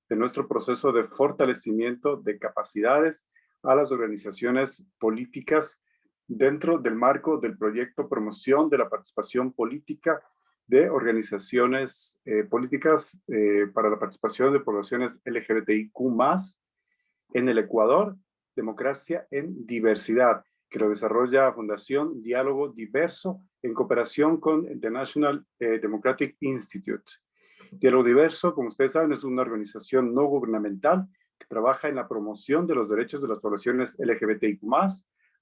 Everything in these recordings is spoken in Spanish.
nuestro proceso de fortalecimiento de capacidades a las organizaciones políticas dentro del marco del proyecto Promoción de la Participación Política de Organizaciones Políticas para la Participación de Poblaciones LGBTIQ+, en el Ecuador, Democracia en Diversidad, que lo desarrolla Fundación Diálogo Diverso en cooperación con The National Democratic Institute. Diálogo Diverso, como ustedes saben, es una organización no gubernamental que trabaja en la promoción de los derechos de las poblaciones LGBTIQ+,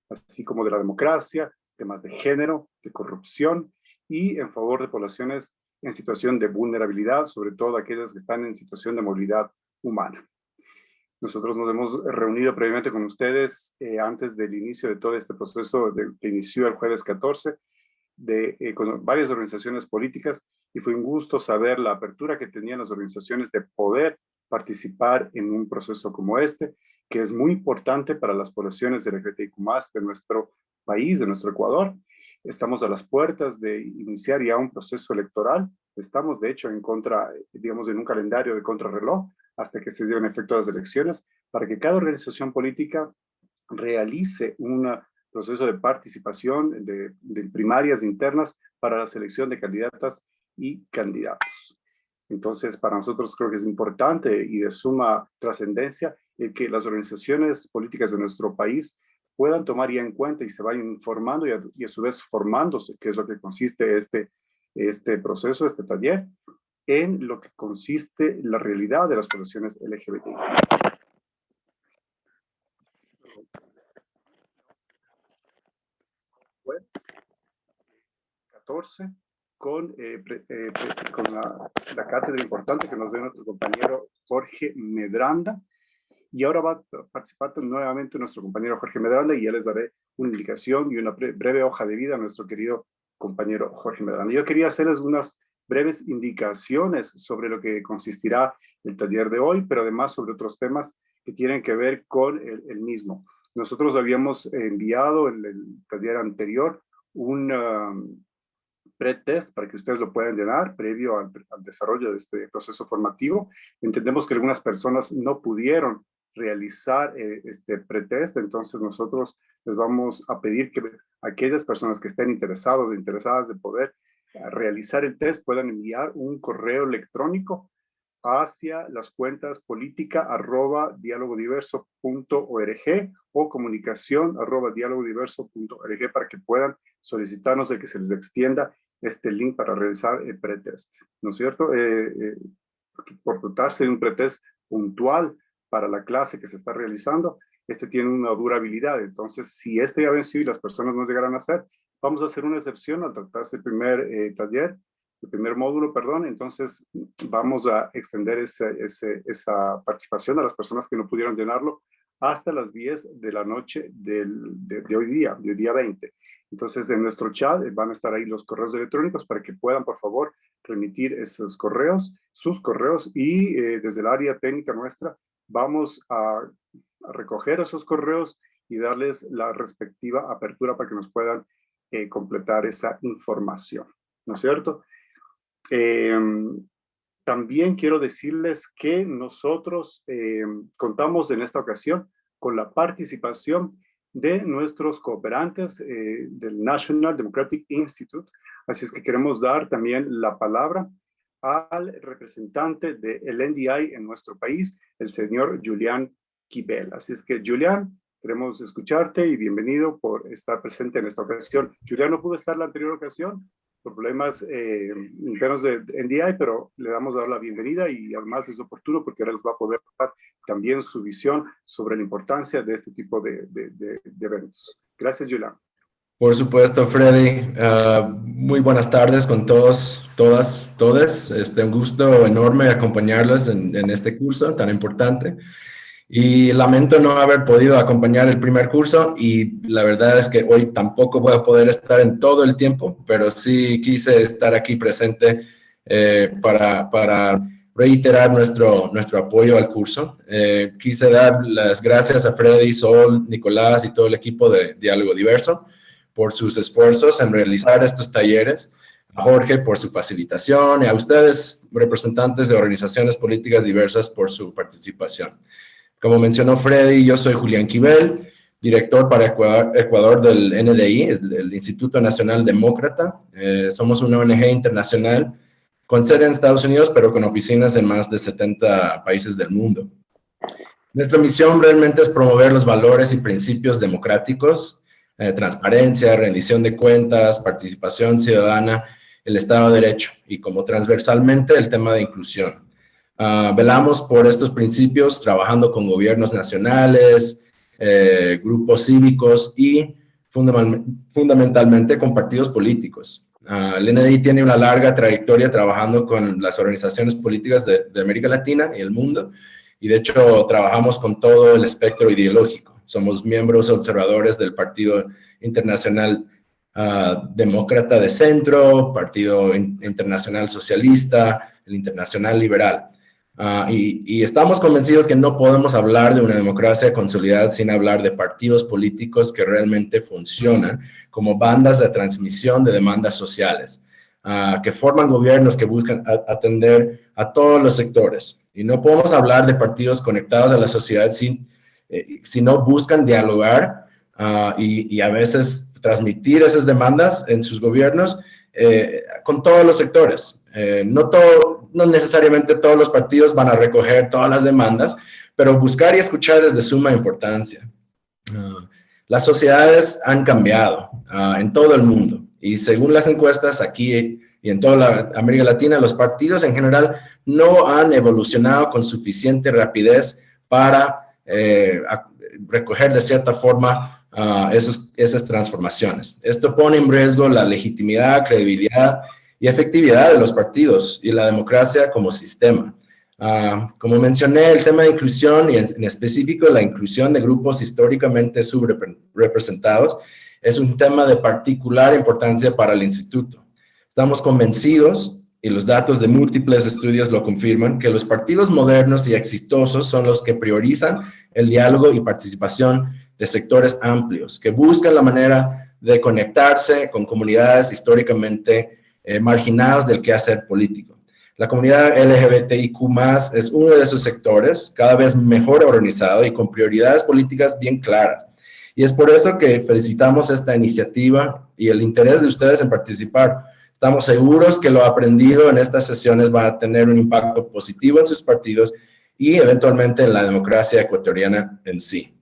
así como de la democracia, temas de género, de corrupción y en favor de poblaciones en situación de vulnerabilidad, sobre todo aquellas que están en situación de movilidad humana. Nosotros nos hemos reunido previamente con ustedes antes del inicio de todo este proceso que inició el jueves 14 con varias organizaciones políticas y fue un gusto saber la apertura que tenían las organizaciones de poder participar en un proceso como este, que es muy importante para las poblaciones LGBTIQ+ de nuestro país, de nuestro Ecuador. Estamos a las puertas de iniciar ya un proceso electoral. Estamos, de hecho, en contra, digamos, en un calendario de contrarreloj hasta que se lleven a efecto las elecciones, para que cada organización política realice un proceso de participación de primarias internas para la selección de candidatas y candidatos. Entonces, para nosotros creo que es importante y de suma trascendencia que las organizaciones políticas de nuestro país puedan tomar ya en cuenta y se vayan informando y a su vez formándose, que es lo que consiste este proceso, este taller, en lo que consiste la realidad de las poblaciones LGBT. Pues, 14, con la cátedra importante que nos dio nuestro compañero Jorge Medranda. Y ahora va a participar nuevamente nuestro compañero Jorge Medranda y ya les daré una indicación y una breve hoja de vida a nuestro querido compañero Jorge Medranda. Yo quería hacerles unas breves indicaciones sobre lo que consistirá el taller de hoy, pero además sobre otros temas que tienen que ver con el mismo. Nosotros habíamos enviado en el taller anterior un pretest para que ustedes lo puedan llenar previo al desarrollo de este proceso formativo. Entendemos que algunas personas no pudieron realizar este pretest, entonces nosotros les vamos a pedir que aquellas personas que estén interesados o interesadas de poder realizar el test puedan enviar un correo electrónico hacia las cuentas política@dialogodiverso.org o comunicación@dialogodiverso.org para que puedan solicitarnos de que se les extienda este link para realizar el pretest, ¿no es cierto? Por tratarse de un pretest puntual para la clase que se está realizando, este tiene una durabilidad, entonces si este ya venció y las personas no llegaran a hacer, vamos a hacer una excepción al tratarse el primer taller, el primer módulo, perdón, entonces vamos a extender esa participación a las personas que no pudieron llenarlo hasta las 10 de la noche de hoy día 20. Entonces en nuestro chat van a estar ahí los correos electrónicos para que puedan por favor remitir esos correos, sus correos y desde el área técnica nuestra vamos a recoger esos correos y darles la respectiva apertura para que nos puedan completar esa información, ¿no es cierto? También quiero decirles que nosotros contamos en esta ocasión con la participación de nuestros cooperantes del National Democratic Institute, así es que queremos dar también la palabra al representante del NDI en nuestro país, el señor Julián Quibel. Así es que, Julián, queremos escucharte y bienvenido por estar presente en esta ocasión. Julián no pudo estar la anterior ocasión por problemas internos de NDI, pero le damos a dar la bienvenida y además es oportuno porque ahora les va a poder dar también su visión sobre la importancia de este tipo de eventos. Gracias, Julián. Por supuesto, Freddy. Muy buenas tardes con todos, todas. Un gusto enorme acompañarlos en este curso tan importante. Y lamento no haber podido acompañar el primer curso y la verdad es que hoy tampoco voy a poder estar en todo el tiempo, pero sí quise estar aquí presente para reiterar nuestro apoyo al curso. Quise dar las gracias a Freddy, Sol, Nicolás y todo el equipo de Diálogo Diverso por sus esfuerzos en realizar estos talleres. a Jorge por su facilitación y a ustedes, representantes de organizaciones políticas diversas, por su participación. Como mencionó Freddy, yo soy Julián Quibel, director para Ecuador del NDI, el Instituto Nacional Demócrata. Somos una ONG internacional con sede en Estados Unidos, pero con oficinas en más de 70 países del mundo. Nuestra misión realmente es promover los valores y principios democráticos, transparencia, rendición de cuentas, participación ciudadana, el Estado de Derecho y como transversalmente el tema de inclusión. Velamos por estos principios trabajando con gobiernos nacionales, grupos cívicos y fundamentalmente con partidos políticos. El NDI tiene una larga trayectoria trabajando con las organizaciones políticas de América Latina y el mundo, y de hecho trabajamos con todo el espectro ideológico. Somos miembros observadores del Partido Internacional Demócrata de Centro, Partido Internacional Socialista, el Internacional Liberal. Y estamos convencidos que no podemos hablar de una democracia consolidada sin hablar de partidos políticos que realmente funcionan como bandas de transmisión de demandas sociales, que forman gobiernos que buscan atender a todos los sectores. Y no podemos hablar de partidos conectados a la sociedad si no buscan dialogar y a veces transmitir esas demandas en sus gobiernos con todos los sectores. No necesariamente todos los partidos van a recoger todas las demandas, pero buscar y escuchar es de suma importancia. Las sociedades han cambiado en todo el mundo y según las encuestas aquí y en toda la América Latina, los partidos en general no han evolucionado con suficiente rapidez para recoger de cierta forma esas transformaciones. Esto pone en riesgo la legitimidad, credibilidad y efectividad de los partidos y la democracia como sistema. Como mencioné, el tema de inclusión y en específico la inclusión de grupos históricamente subrepresentados es un tema de particular importancia para el instituto. Estamos convencidos, y los datos de múltiples estudios lo confirman, que los partidos modernos y exitosos son los que priorizan el diálogo y participación de sectores amplios, que buscan la manera de conectarse con comunidades históricamente marginadas del quehacer político. La comunidad LGBTIQ+ es uno de esos sectores, cada vez mejor organizado y con prioridades políticas bien claras. Y es por eso que felicitamos esta iniciativa y el interés de ustedes en participar. Estamos seguros que lo aprendido en estas sesiones va a tener un impacto positivo en sus partidos y eventualmente en la democracia ecuatoriana en sí.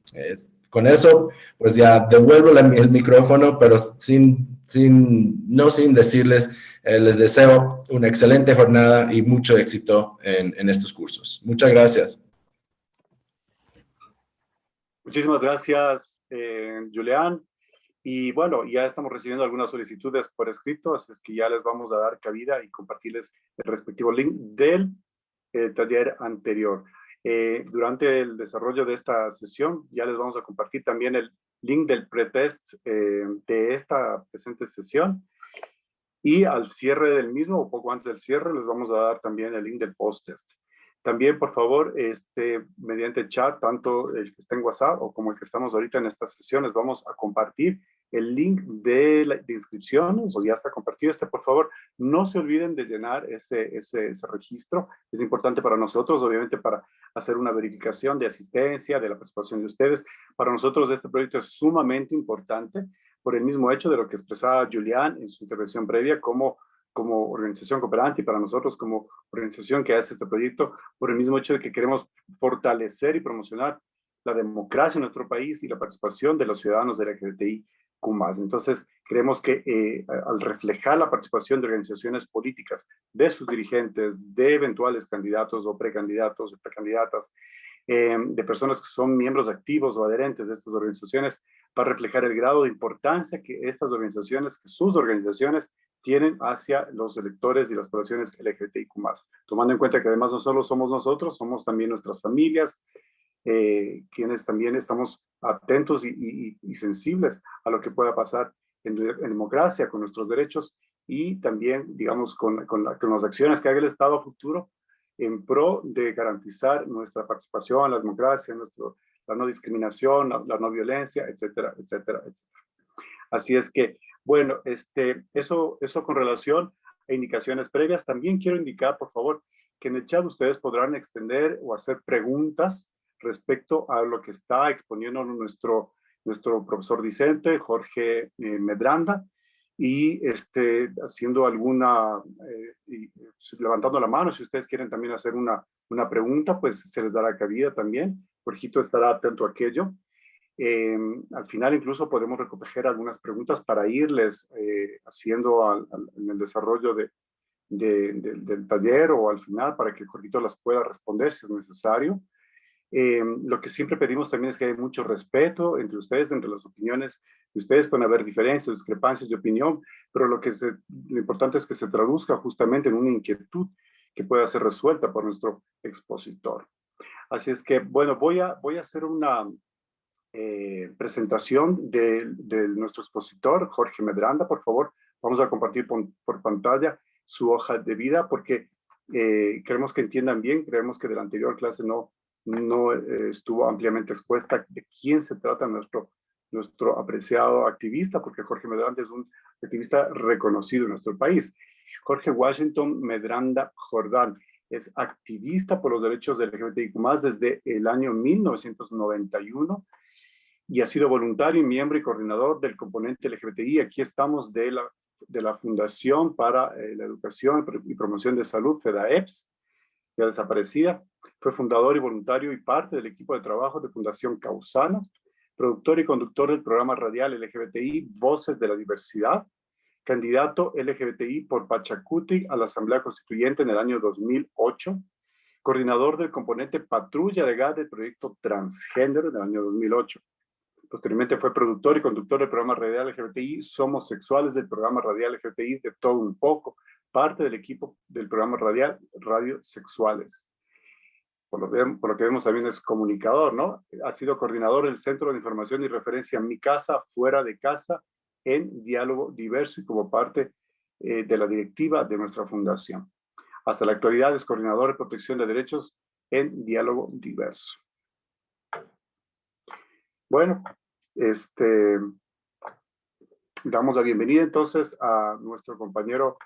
Con eso, pues ya devuelvo el micrófono, pero no sin decirles, les deseo una excelente jornada y mucho éxito en estos cursos. Muchas gracias. Muchísimas gracias, Julián. Y bueno, ya estamos recibiendo algunas solicitudes por escrito, así es que ya les vamos a dar cabida y compartirles el respectivo link del taller anterior. Durante el desarrollo de esta sesión, ya les vamos a compartir también el link del pretest de esta presente sesión. Y al cierre del mismo, o poco antes del cierre, les vamos a dar también el link del post-test. También, por favor, mediante chat, tanto el que está en WhatsApp o como el que estamos ahorita en estas sesiones, vamos a compartir el link de inscripciones, o ya está compartido por favor, no se olviden de llenar ese registro. Es importante para nosotros, obviamente, para hacer una verificación de asistencia, de la participación de ustedes. Para nosotros este proyecto es sumamente importante por el mismo hecho de lo que expresaba Julián en su intervención previa, como organización cooperante y para nosotros como organización que hace este proyecto, por el mismo hecho de que queremos fortalecer y promocionar la democracia en nuestro país y la participación de los ciudadanos de la LGBTIQ+. Entonces, creemos que al reflejar la participación de organizaciones políticas, de sus dirigentes, de eventuales candidatos o precandidatos o precandidatas, de personas que son miembros activos o adherentes de estas organizaciones, para reflejar el grado de importancia que estas organizaciones, que sus organizaciones tienen hacia los electores y las poblaciones LGBTIQ+. Tomando en cuenta que además no solo somos nosotros, somos también nuestras familias, quienes también estamos atentos y sensibles a lo que pueda pasar en democracia, con nuestros derechos y también, digamos, con las acciones que haga el Estado a futuro en pro de garantizar nuestra participación, la democracia, la no discriminación, la no violencia, etcétera, etcétera, etcétera. Así es que, bueno, eso con relación e indicaciones previas. También quiero indicar, por favor, que en el chat ustedes podrán extender o hacer preguntas respecto a lo que está exponiendo nuestro profesor discente, Jorge Medranda, y haciendo levantando la mano, si ustedes quieren también hacer una pregunta, pues se les dará cabida también. Jorgito estará atento a aquello. Al final incluso podemos recoger algunas preguntas para irles haciendo en el desarrollo del taller o al final para que Jorgito las pueda responder si es necesario. Lo que siempre pedimos también es que haya mucho respeto entre ustedes, entre las opiniones de ustedes. Pueden haber diferencias, discrepancias de opinión, pero lo importante es que se traduzca justamente en una inquietud que pueda ser resuelta por nuestro expositor. Así es que, bueno, voy a hacer una presentación de nuestro expositor, Jorge Medranda. Por favor, vamos a compartir por pantalla su hoja de vida porque queremos que entiendan bien, creemos que de la anterior clase no estuvo ampliamente expuesta de quién se trata nuestro apreciado activista, porque Jorge Medranda es un activista reconocido en nuestro país. Jorge Washington Medranda Jordán es activista por los derechos del LGBTIQ+, desde el año 1991 y ha sido voluntario y miembro y coordinador del componente LGBTI. Aquí estamos de la Fundación para la Educación y Promoción de Salud, FEDAEPS, ya desaparecida. Fue fundador y voluntario y parte del equipo de trabajo de Fundación Causana, productor y conductor del programa radial LGBTI Voces de la Diversidad, candidato LGBTI por Pachacuti a la Asamblea Constituyente en el año 2008, coordinador del componente Patrulla Legal del proyecto Transgénero en el año 2008. Posteriormente fue productor y conductor del programa radial LGBTI Somos Sexuales, del programa radial LGBTI De Todo Un Poco, parte del equipo del programa radial Radio Sexuales. Por lo que vemos también es comunicador, ¿no? Ha sido coordinador del Centro de Información y Referencia Mi Casa, Fuera de Casa, en Diálogo Diverso y como parte de la directiva de nuestra fundación. Hasta la actualidad es coordinador de protección de derechos en Diálogo Diverso. Bueno, damos la bienvenida entonces a nuestro compañero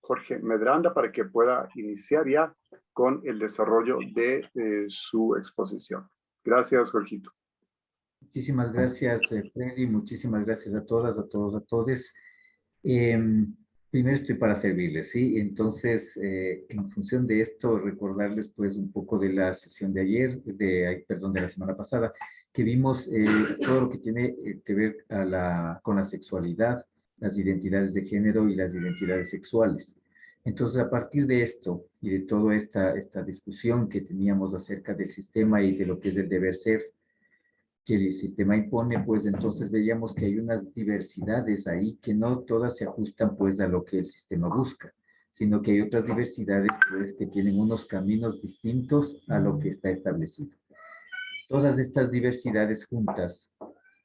Jorge Medranda para que pueda iniciar ya con el desarrollo de su exposición. Gracias, Jorgito. Muchísimas gracias, Freddy. Muchísimas gracias a todas, a todos, a todes. Primero estoy para servirles, ¿sí? Entonces, en función de esto, recordarles pues un poco de la sesión de ayer, de la semana pasada, que vimos todo lo que tiene que ver con la sexualidad, las identidades de género y las identidades sexuales. Entonces, a partir de esto y de toda esta discusión que teníamos acerca del sistema y de lo que es el deber ser que el sistema impone, pues entonces veíamos que hay unas diversidades ahí que no todas se ajustan pues a lo que el sistema busca, sino que hay otras diversidades pues que tienen unos caminos distintos a lo que está establecido. Todas estas diversidades juntas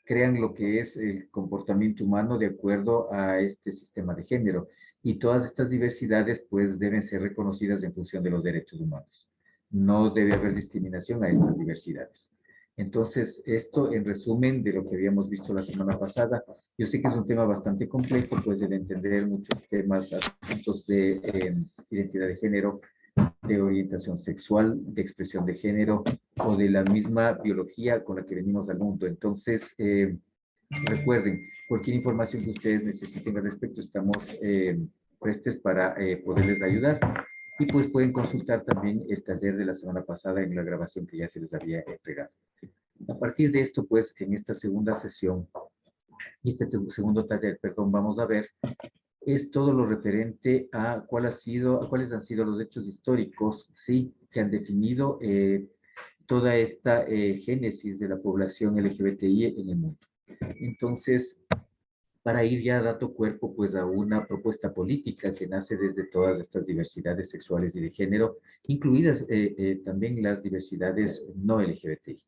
crean lo que es el comportamiento humano de acuerdo a este sistema de género. Y todas estas diversidades pues deben ser reconocidas en función de los derechos humanos. No debe haber discriminación a estas diversidades. Entonces, esto en resumen de lo que habíamos visto la semana pasada. Yo sé que es un tema bastante complejo, pues el entender muchos temas, asuntos de identidad de género, de orientación sexual, de expresión de género o de la misma biología con la que venimos al mundo. Entonces, recuerden, cualquier información que ustedes necesiten al respecto, estamos prestes para poderles ayudar. Y pues pueden consultar también el taller de la semana pasada en la grabación que ya se les había entregado. A partir de esto, pues, en esta segunda sesión, y este segundo taller, perdón, vamos a ver, es todo lo referente a cuáles han sido los hechos históricos, sí, que han definido toda esta génesis de la población LGBTI en el mundo. Entonces, para ir ya dando cuerpo pues a una propuesta política que nace desde todas estas diversidades sexuales y de género, incluidas también las diversidades no LGBTI.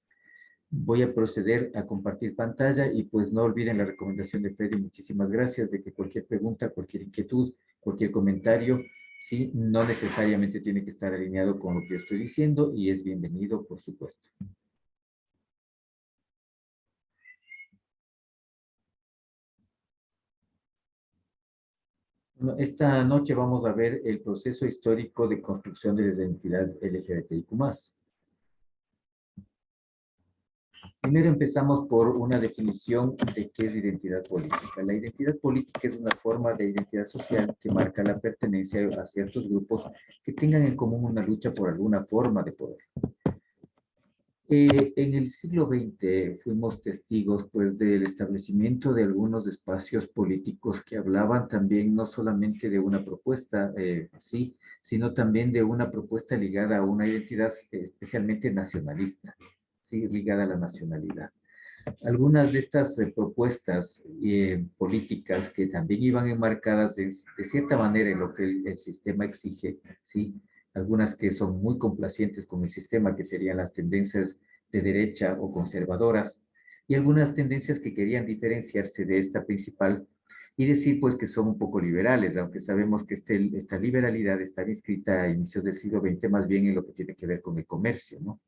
Voy a proceder a compartir pantalla y pues no olviden la recomendación de Freddy. Muchísimas gracias de que cualquier pregunta, cualquier inquietud, cualquier comentario, sí, no necesariamente tiene que estar alineado con lo que yo estoy diciendo y es bienvenido, por supuesto. Bueno, esta noche vamos a ver el proceso histórico de construcción de las identidades LGBTIQ+. Primero empezamos por una definición de qué es identidad política. La identidad política es una forma de identidad social que marca la pertenencia a ciertos grupos que tengan en común una lucha por alguna forma de poder. En el siglo XX fuimos testigos pues, del establecimiento de algunos espacios políticos que hablaban también no solamente de una propuesta, sí, sino también de una propuesta ligada a una identidad especialmente nacionalista, sí, ligada a la nacionalidad. Algunas de estas propuestas políticas que también iban enmarcadas de cierta manera en lo que el sistema exige, ¿sí? Algunas que son muy complacientes con el sistema, que serían las tendencias de derecha o conservadoras, y algunas tendencias que querían diferenciarse de esta principal y decir pues que son un poco liberales, aunque sabemos que esta liberalidad está inscrita a inicios del siglo XX más bien en lo que tiene que ver con el comercio, ¿no?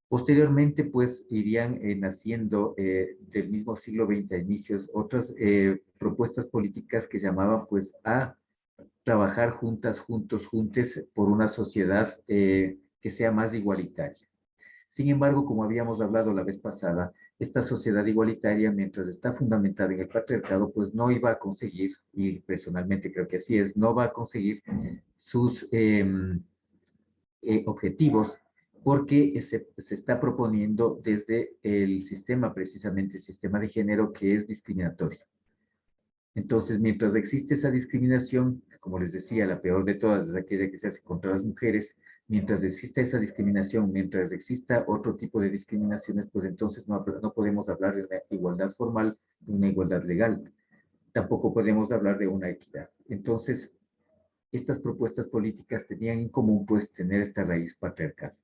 Posteriormente, pues, irían naciendo del mismo siglo XX a inicios otras propuestas políticas que llamaban, pues, a trabajar juntas, juntos, juntes por una sociedad que sea más igualitaria. Sin embargo, como habíamos hablado la vez pasada, esta sociedad igualitaria, mientras está fundamentada en el patriarcado, pues no iba a conseguir, y personalmente creo que así es, no va a conseguir sus objetivos porque se está proponiendo desde el sistema, precisamente el sistema de género, que es discriminatorio. Entonces, mientras existe esa discriminación, como les decía, la peor de todas es aquella que se hace contra las mujeres, mientras exista esa discriminación, mientras exista otro tipo de discriminaciones, pues entonces no podemos hablar de una igualdad formal, de una igualdad legal. Tampoco podemos hablar de una equidad. Entonces, estas propuestas políticas tenían en común, pues, tener esta raíz patriarcal.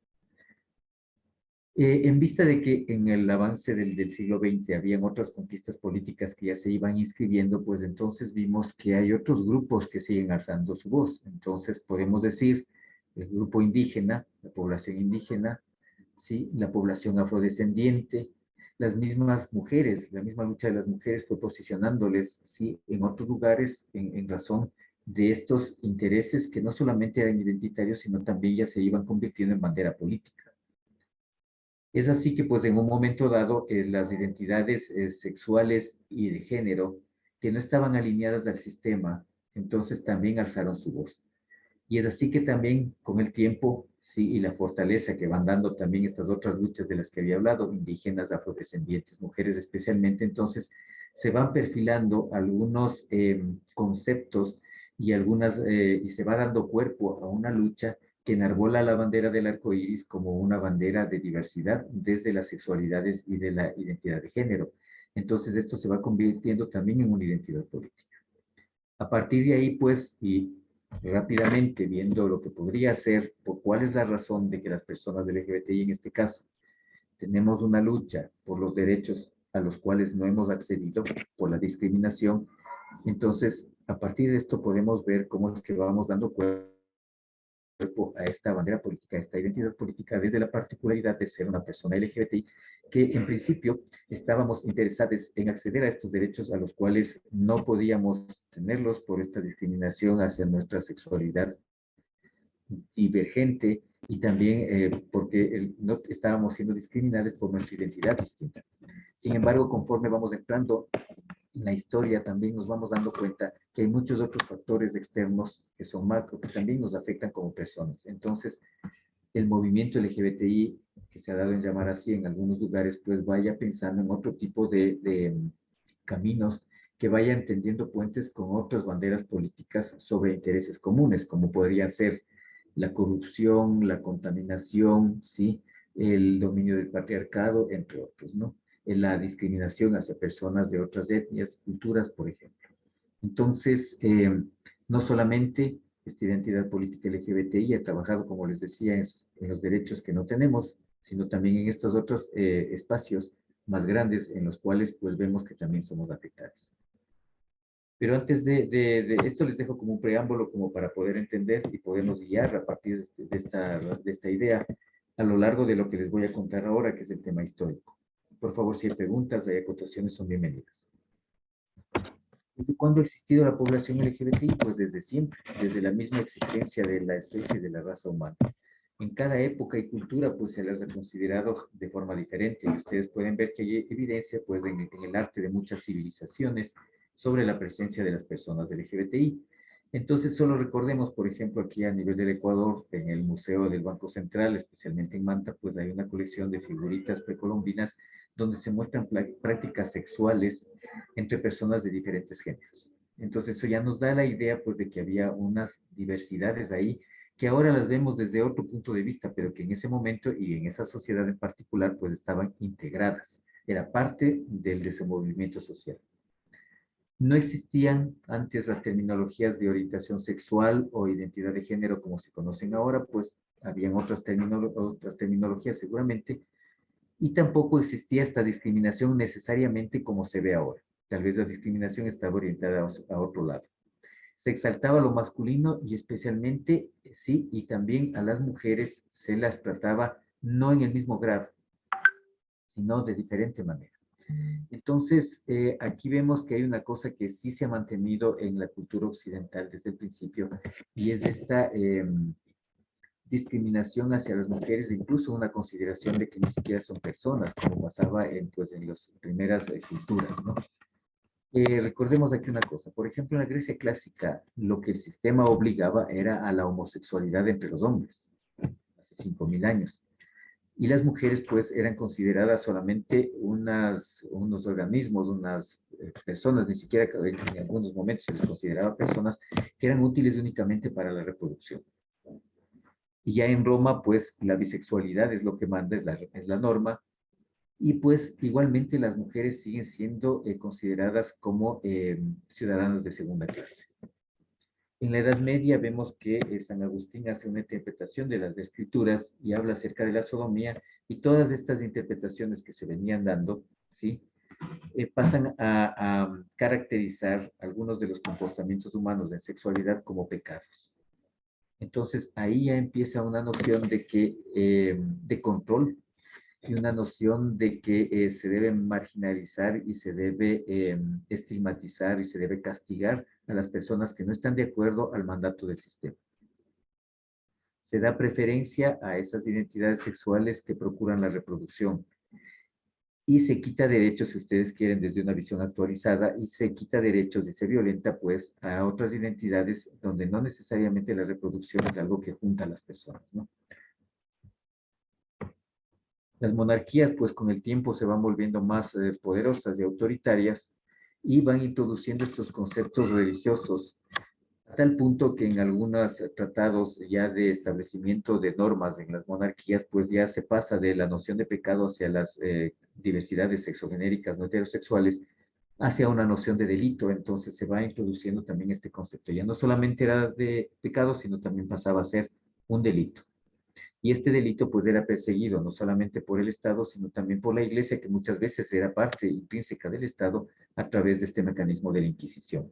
En vista de que en el avance del siglo XX habían otras conquistas políticas que ya se iban inscribiendo, pues entonces vimos que hay otros grupos que siguen alzando su voz. Entonces podemos decir el grupo indígena, la población indígena, ¿sí? La población afrodescendiente, las mismas mujeres, la misma lucha de las mujeres fue posicionándoles, ¿sí? En otros lugares en razón de estos intereses que no solamente eran identitarios, sino también ya se iban convirtiendo en bandera política. Es así que, pues, en un momento dado, las identidades sexuales y de género que no estaban alineadas al sistema, entonces también alzaron su voz. Y es así que también con el tiempo, sí, y la fortaleza que van dando también estas otras luchas de las que había hablado, indígenas, afrodescendientes, mujeres especialmente, entonces se van perfilando algunos conceptos y y se va dando cuerpo a una lucha que enarbola la bandera del arco iris como una bandera de diversidad desde las sexualidades y de la identidad de género. Entonces esto se va convirtiendo también en una identidad política. A partir de ahí, pues, y rápidamente viendo lo que podría ser, por cuál es la razón de que las personas del LGBTI en este caso tenemos una lucha por los derechos a los cuales no hemos accedido por la discriminación, entonces a partir de esto podemos ver cómo es que vamos dando cuerpo a esta bandera política, a esta identidad política desde la particularidad de ser una persona LGBTI, que en principio estábamos interesados en acceder a estos derechos a los cuales no podíamos tenerlos por esta discriminación hacia nuestra sexualidad divergente y también porque no estábamos siendo discriminados por nuestra identidad distinta. Sin embargo, conforme vamos entrando en la historia, también nos vamos dando cuenta que hay muchos otros factores externos que son macro, que también nos afectan como personas. Entonces, el movimiento LGBTI, que se ha dado en llamar así en algunos lugares, pues vaya pensando en otro tipo de caminos que vayan tendiendo puentes con otras banderas políticas sobre intereses comunes, como podrían ser la corrupción, la contaminación, ¿sí? El dominio del patriarcado, entre otros, ¿no? La discriminación hacia personas de otras etnias, culturas, por ejemplo. Entonces, no solamente esta identidad política LGBTI ha trabajado, como les decía, en los derechos que no tenemos, sino también en estos otros espacios más grandes en los cuales pues vemos que también somos afectados. Pero antes de esto les dejo como un preámbulo como para poder entender y podernos guiar a partir de esta idea a lo largo de lo que les voy a contar ahora, que es el tema histórico. Por favor, si hay preguntas, hay acotaciones, son bienvenidas. ¿Desde cuándo ha existido la población LGBTI? Pues desde siempre, desde la misma existencia de la especie de la raza humana. En cada época y cultura, pues se las ha considerado de forma diferente. Y ustedes pueden ver que hay evidencia, pues, en el arte de muchas civilizaciones sobre la presencia de las personas LGBTI. Entonces, solo recordemos, por ejemplo, aquí a nivel del Ecuador, en el Museo del Banco Central, especialmente en Manta, pues hay una colección de figuritas precolombinas donde se muestran prácticas sexuales entre personas de diferentes géneros. Entonces, eso ya nos da la idea, pues, de que había unas diversidades ahí que ahora las vemos desde otro punto de vista, pero que en ese momento y en esa sociedad en particular, pues estaban integradas. Era parte del desenvolvimiento social. No existían antes las terminologías de orientación sexual o identidad de género como se conocen ahora, pues habían otras terminologías seguramente, y tampoco existía esta discriminación necesariamente como se ve ahora. Tal vez la discriminación estaba orientada a otro lado. Se exaltaba lo masculino y especialmente, sí, y también a las mujeres se las trataba no en el mismo grado, sino de diferente manera. Entonces, aquí vemos que hay una cosa que sí se ha mantenido en la cultura occidental desde el principio, y es esta discriminación hacia las mujeres, incluso una consideración de que ni siquiera son personas, como pasaba en, pues, en las primeras culturas, ¿no? Recordemos aquí una cosa, por ejemplo, en la Grecia clásica, lo que el sistema obligaba era a la homosexualidad entre los hombres, hace 5.000 años. Y las mujeres, pues, eran consideradas solamente unos organismos, unas personas, ni siquiera en algunos momentos se les consideraba personas que eran útiles únicamente para la reproducción. Y ya en Roma, pues, la bisexualidad es lo que manda, es la norma, y pues igualmente las mujeres siguen siendo consideradas como ciudadanas de segunda clase. En la Edad Media vemos que San Agustín hace una interpretación de las escrituras y habla acerca de la sodomía, y todas estas interpretaciones que se venían dando, ¿sí? Pasan a caracterizar algunos de los comportamientos humanos de sexualidad como pecados. Entonces ahí ya empieza una noción de control, y una noción de que se debe marginalizar y se debe estigmatizar y se debe castigar a las personas que no están de acuerdo al mandato del sistema. Se da preferencia a esas identidades sexuales que procuran la reproducción, y se quita derechos, si ustedes quieren, desde una visión actualizada, y se quita derechos y se violenta, pues, a otras identidades donde no necesariamente la reproducción es algo que junta a las personas, ¿no? Las monarquías, pues con el tiempo se van volviendo más poderosas y autoritarias, y van introduciendo estos conceptos religiosos, a tal punto que en algunos tratados ya de establecimiento de normas en las monarquías, pues ya se pasa de la noción de pecado hacia las diversidades sexogenéricas no heterosexuales, hacia una noción de delito. Entonces se va introduciendo también este concepto. Ya no solamente era de pecado, sino también pasaba a ser un delito. Y este delito pues era perseguido no solamente por el Estado, sino también por la Iglesia, que muchas veces era parte intrínseca del Estado a través de este mecanismo de la Inquisición.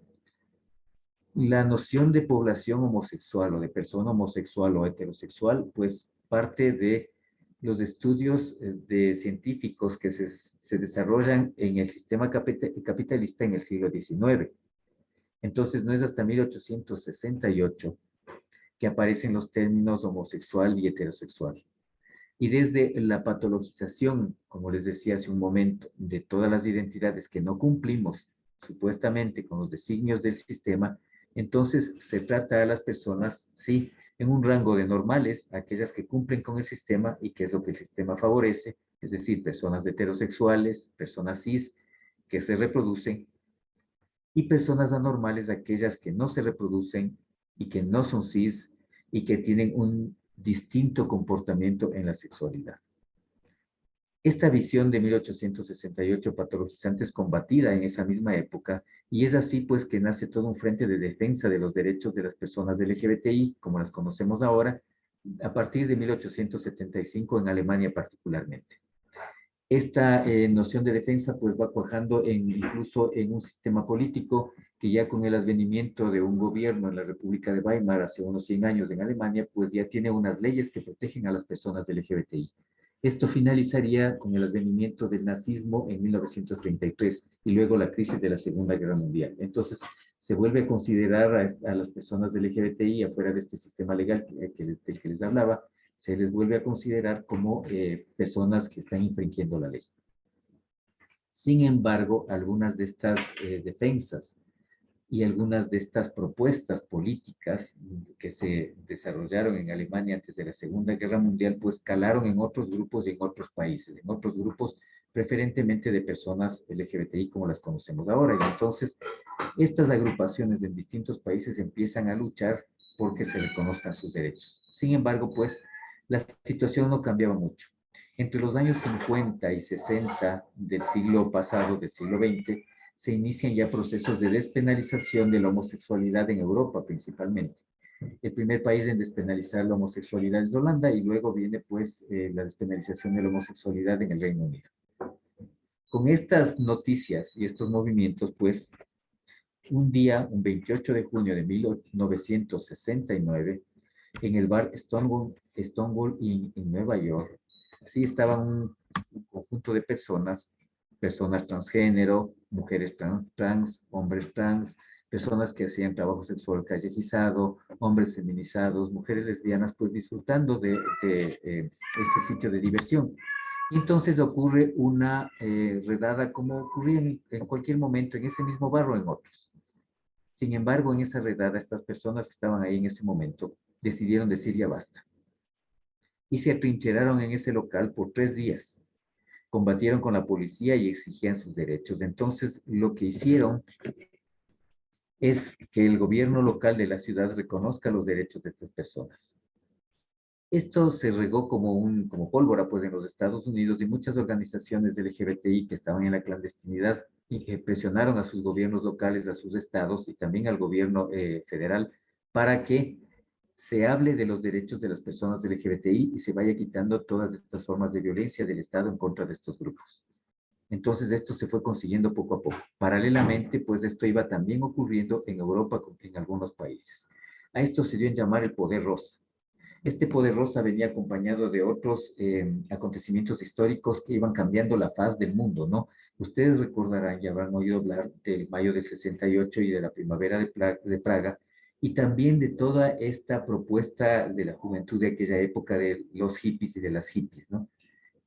La noción de población homosexual o de persona homosexual o heterosexual, pues parte de los estudios de científicos que se desarrollan en el sistema capitalista en el siglo XIX. Entonces no es hasta 1868 que aparecen los términos homosexual y heterosexual. Y desde la patologización, como les decía hace un momento, de todas las identidades que no cumplimos supuestamente con los designios del sistema, entonces se trata a las personas, sí, en un rango de normales, aquellas que cumplen con el sistema y que es lo que el sistema favorece, es decir, personas heterosexuales, personas cis, que se reproducen, y personas anormales, aquellas que no se reproducen y que no son cis y que tienen un distinto comportamiento en la sexualidad. Esta visión de 1868 patologizante es combatida en esa misma época, y es así pues que nace todo un frente de defensa de los derechos de las personas LGBTI, como las conocemos ahora, a partir de 1875 en Alemania particularmente. Esta noción de defensa pues va cuajando incluso en un sistema político que ya con el advenimiento de un gobierno en la República de Weimar hace unos 100 años en Alemania, pues ya tiene unas leyes que protegen a las personas LGBTI. Esto finalizaría con el advenimiento del nazismo en 1933 y luego la crisis de la Segunda Guerra Mundial. Entonces, se vuelve a considerar a las personas del LGBTI afuera de este sistema legal del que les hablaba, se les vuelve a considerar como personas que están infringiendo la ley. Sin embargo, algunas de estas defensas y algunas de estas propuestas políticas que se desarrollaron en Alemania antes de la Segunda Guerra Mundial, pues calaron en otros grupos y en otros países, en otros grupos preferentemente de personas LGBTI como las conocemos ahora. Y entonces, estas agrupaciones en distintos países empiezan a luchar porque se reconozcan sus derechos. Sin embargo, pues, la situación no cambiaba mucho. Entre los años 50 y 60 del siglo pasado, del siglo XX, se inician ya procesos de despenalización de la homosexualidad en Europa principalmente. El primer país en despenalizar la homosexualidad es Holanda y luego viene pues la despenalización de la homosexualidad en el Reino Unido. Con estas noticias y estos movimientos, pues, un día, un 28 de junio de 1969, en el bar Stonewall Inn en Nueva York, sí estaba un conjunto de personas transgénero, mujeres trans, hombres trans, personas que hacían trabajo sexual callejizado, hombres feminizados, mujeres lesbianas, pues disfrutando de ese sitio de diversión. Y entonces ocurre una redada como ocurría en cualquier momento, en ese mismo bar o en otros. Sin embargo, en esa redada, estas personas que estaban ahí en ese momento decidieron decir ya basta. Y se atrincheraron en ese local por 3 días. Combatieron con la policía y exigían sus derechos. Entonces, lo que hicieron es que el gobierno local de la ciudad reconozca los derechos de estas personas. Esto se regó como pólvora pues, en los Estados Unidos y muchas organizaciones LGBTI que estaban en la clandestinidad y que presionaron a sus gobiernos locales, a sus estados y también al gobierno federal para que se hable de los derechos de las personas LGBTI y se vaya quitando todas estas formas de violencia del Estado en contra de estos grupos. Entonces esto se fue consiguiendo poco a poco. Paralelamente, pues esto iba también ocurriendo en Europa, en algunos países. A esto se dio en llamar el poder rosa. Este poder rosa venía acompañado de otros acontecimientos históricos que iban cambiando la faz del mundo, ¿no? Ustedes recordarán y habrán oído hablar del mayo del 68 y de la primavera de Praga, y también de toda esta propuesta de la juventud de aquella época de los hippies y de las hippies, ¿no?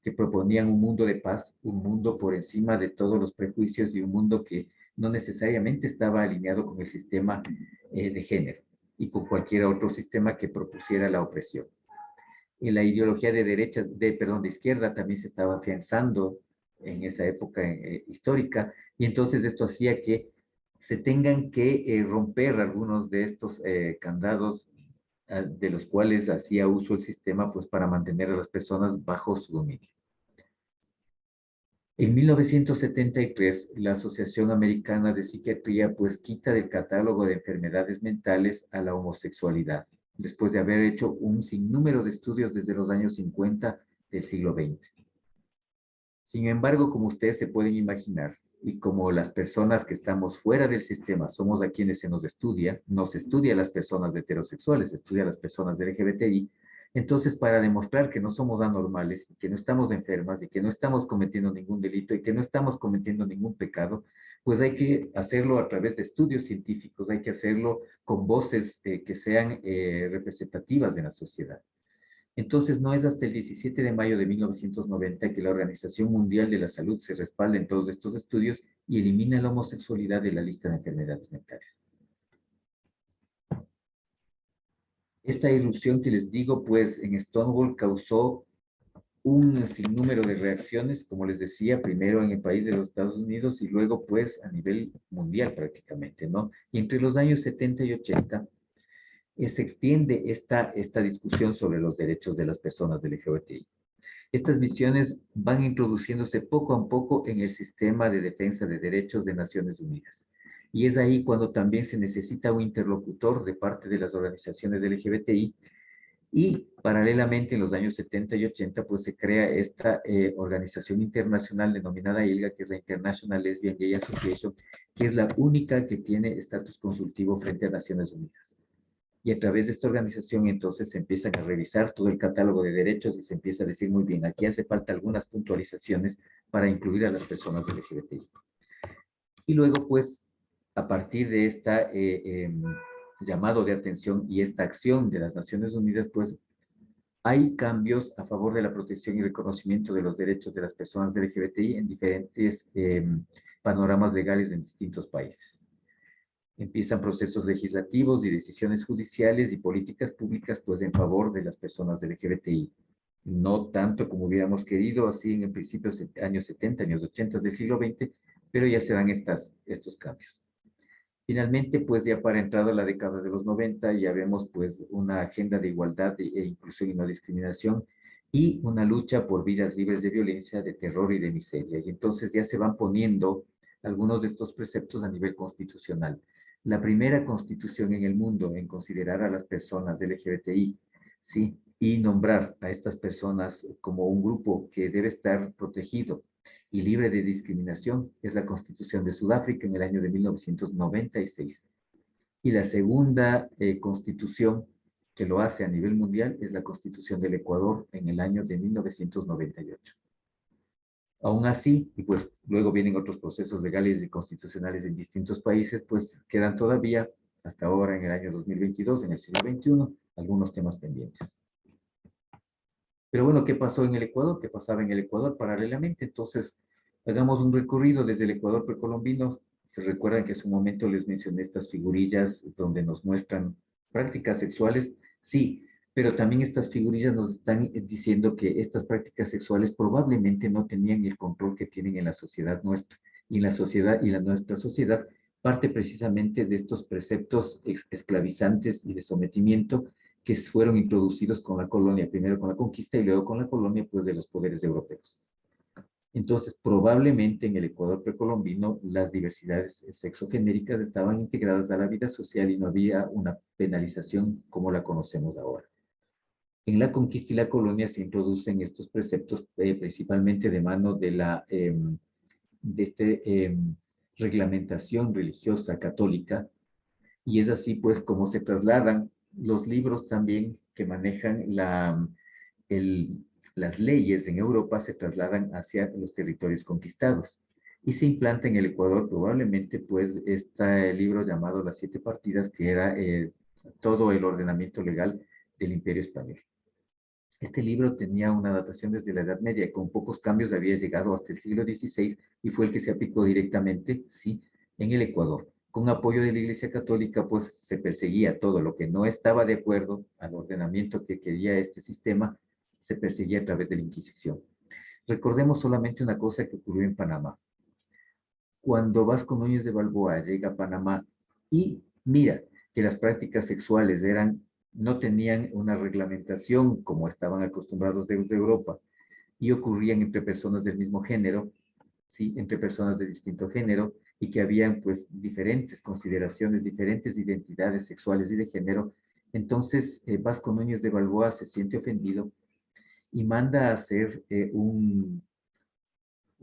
Que proponían un mundo de paz, un mundo por encima de todos los prejuicios y un mundo que no necesariamente estaba alineado con el sistema de género y con cualquier otro sistema que propusiera la opresión. Y la ideología de izquierda también se estaba afianzando en esa época histórica, y entonces esto hacía que se tengan que romper algunos de estos candados de los cuales hacía uso el sistema pues para mantener a las personas bajo su dominio. En 1973, la Asociación Americana de Psiquiatría pues quita del catálogo de enfermedades mentales a la homosexualidad, después de haber hecho un sinnúmero de estudios desde los años 50 del siglo XX. Sin embargo, como ustedes se pueden imaginar, y como las personas que estamos fuera del sistema somos a quienes se nos estudia a las personas heterosexuales, se estudia a las personas de LGBTI, entonces para demostrar que no somos anormales, que no estamos enfermas y que no estamos cometiendo ningún delito y que no estamos cometiendo ningún pecado, pues hay que hacerlo a través de estudios científicos, hay que hacerlo con voces que sean representativas de la sociedad. Entonces, no es hasta el 17 de mayo de 1990 que la Organización Mundial de la Salud se respalda en todos estos estudios y elimina la homosexualidad de la lista de enfermedades mentales. Esta irrupción que les digo, pues, en Stonewall causó un sinnúmero de reacciones, como les decía, primero en el país de los Estados Unidos y luego, pues, a nivel mundial prácticamente, ¿no? Y entre los años 70 y 80, se extiende esta discusión sobre los derechos de las personas del LGBTI. Estas visiones van introduciéndose poco a poco en el sistema de defensa de derechos de Naciones Unidas. Y es ahí cuando también se necesita un interlocutor de parte de las organizaciones del LGBTI, y paralelamente en los años 70 y 80 pues se crea esta organización internacional denominada ILGA, que es la International Lesbian Gay Association, que es la única que tiene estatus consultivo frente a Naciones Unidas. Y a través de esta organización entonces se empiezan a revisar todo el catálogo de derechos y se empieza a decir, muy bien, aquí hace falta algunas puntualizaciones para incluir a las personas LGBTI. Y luego, pues, a partir de esta llamado de atención y esta acción de las Naciones Unidas, pues, hay cambios a favor de la protección y reconocimiento de los derechos de las personas LGBTI en diferentes panoramas legales en distintos países. Empiezan procesos legislativos y decisiones judiciales y políticas públicas, pues, en favor de las personas LGBTI. No tanto como hubiéramos querido, así en el principio, años 70, años 80 del siglo XX, pero ya se dan estos cambios. Finalmente, pues ya para entrada a la década de los 90, ya vemos pues una agenda de igualdad e inclusión y no discriminación y una lucha por vidas libres de violencia, de terror y de miseria. Y entonces ya se van poniendo algunos de estos preceptos a nivel constitucional. La primera constitución en el mundo en considerar a las personas LGBTI, ¿sí? Y nombrar a estas personas como un grupo que debe estar protegido y libre de discriminación es la Constitución de Sudáfrica en el año de 1996. Y la segunda constitución que lo hace a nivel mundial es la Constitución del Ecuador en el año de 1998. Aún así, y pues luego vienen otros procesos legales y constitucionales en distintos países, pues quedan todavía, hasta ahora en el año 2022, en el siglo XXI, algunos temas pendientes. Pero bueno, ¿qué pasó en el Ecuador? ¿Qué pasaba en el Ecuador paralelamente? Entonces, hagamos un recorrido desde el Ecuador precolombino. Se recuerdan que en su momento les mencioné estas figurillas donde nos muestran prácticas sexuales. Sí, pero también estas figurillas nos están diciendo que estas prácticas sexuales probablemente no tenían el control que tienen en la sociedad nuestra. Y en la sociedad, nuestra sociedad parte precisamente de estos preceptos esclavizantes y de sometimiento que fueron introducidos con la colonia, primero con la conquista y luego con la colonia, pues, de los poderes europeos. Entonces, probablemente en el Ecuador precolombino, las diversidades sexogenéricas estaban integradas a la vida social y no había una penalización como la conocemos ahora. En la conquista y la colonia se introducen estos preceptos principalmente de mano de la reglamentación religiosa católica, y es así pues como se trasladan los libros también que manejan las leyes en Europa, se trasladan hacia los territorios conquistados y se implanta en el Ecuador probablemente pues este libro llamado Las Siete Partidas, que era todo el ordenamiento legal del Imperio Español. Este libro tenía una datación desde la Edad Media, con pocos cambios había llegado hasta el siglo XVI y fue el que se aplicó directamente, sí, en el Ecuador. Con apoyo de la Iglesia Católica, pues se perseguía todo lo que no estaba de acuerdo al ordenamiento que quería este sistema, se perseguía a través de la Inquisición. Recordemos solamente una cosa que ocurrió en Panamá. Cuando Vasco Núñez de Balboa llega a Panamá y mira que las prácticas sexuales no tenían una reglamentación como estaban acostumbrados de Europa y ocurrían entre personas del mismo género, ¿sí? Entre personas de distinto género, y que habían pues diferentes consideraciones, diferentes identidades sexuales y de género. Entonces Vasco Núñez de Balboa se siente ofendido y manda a hacer un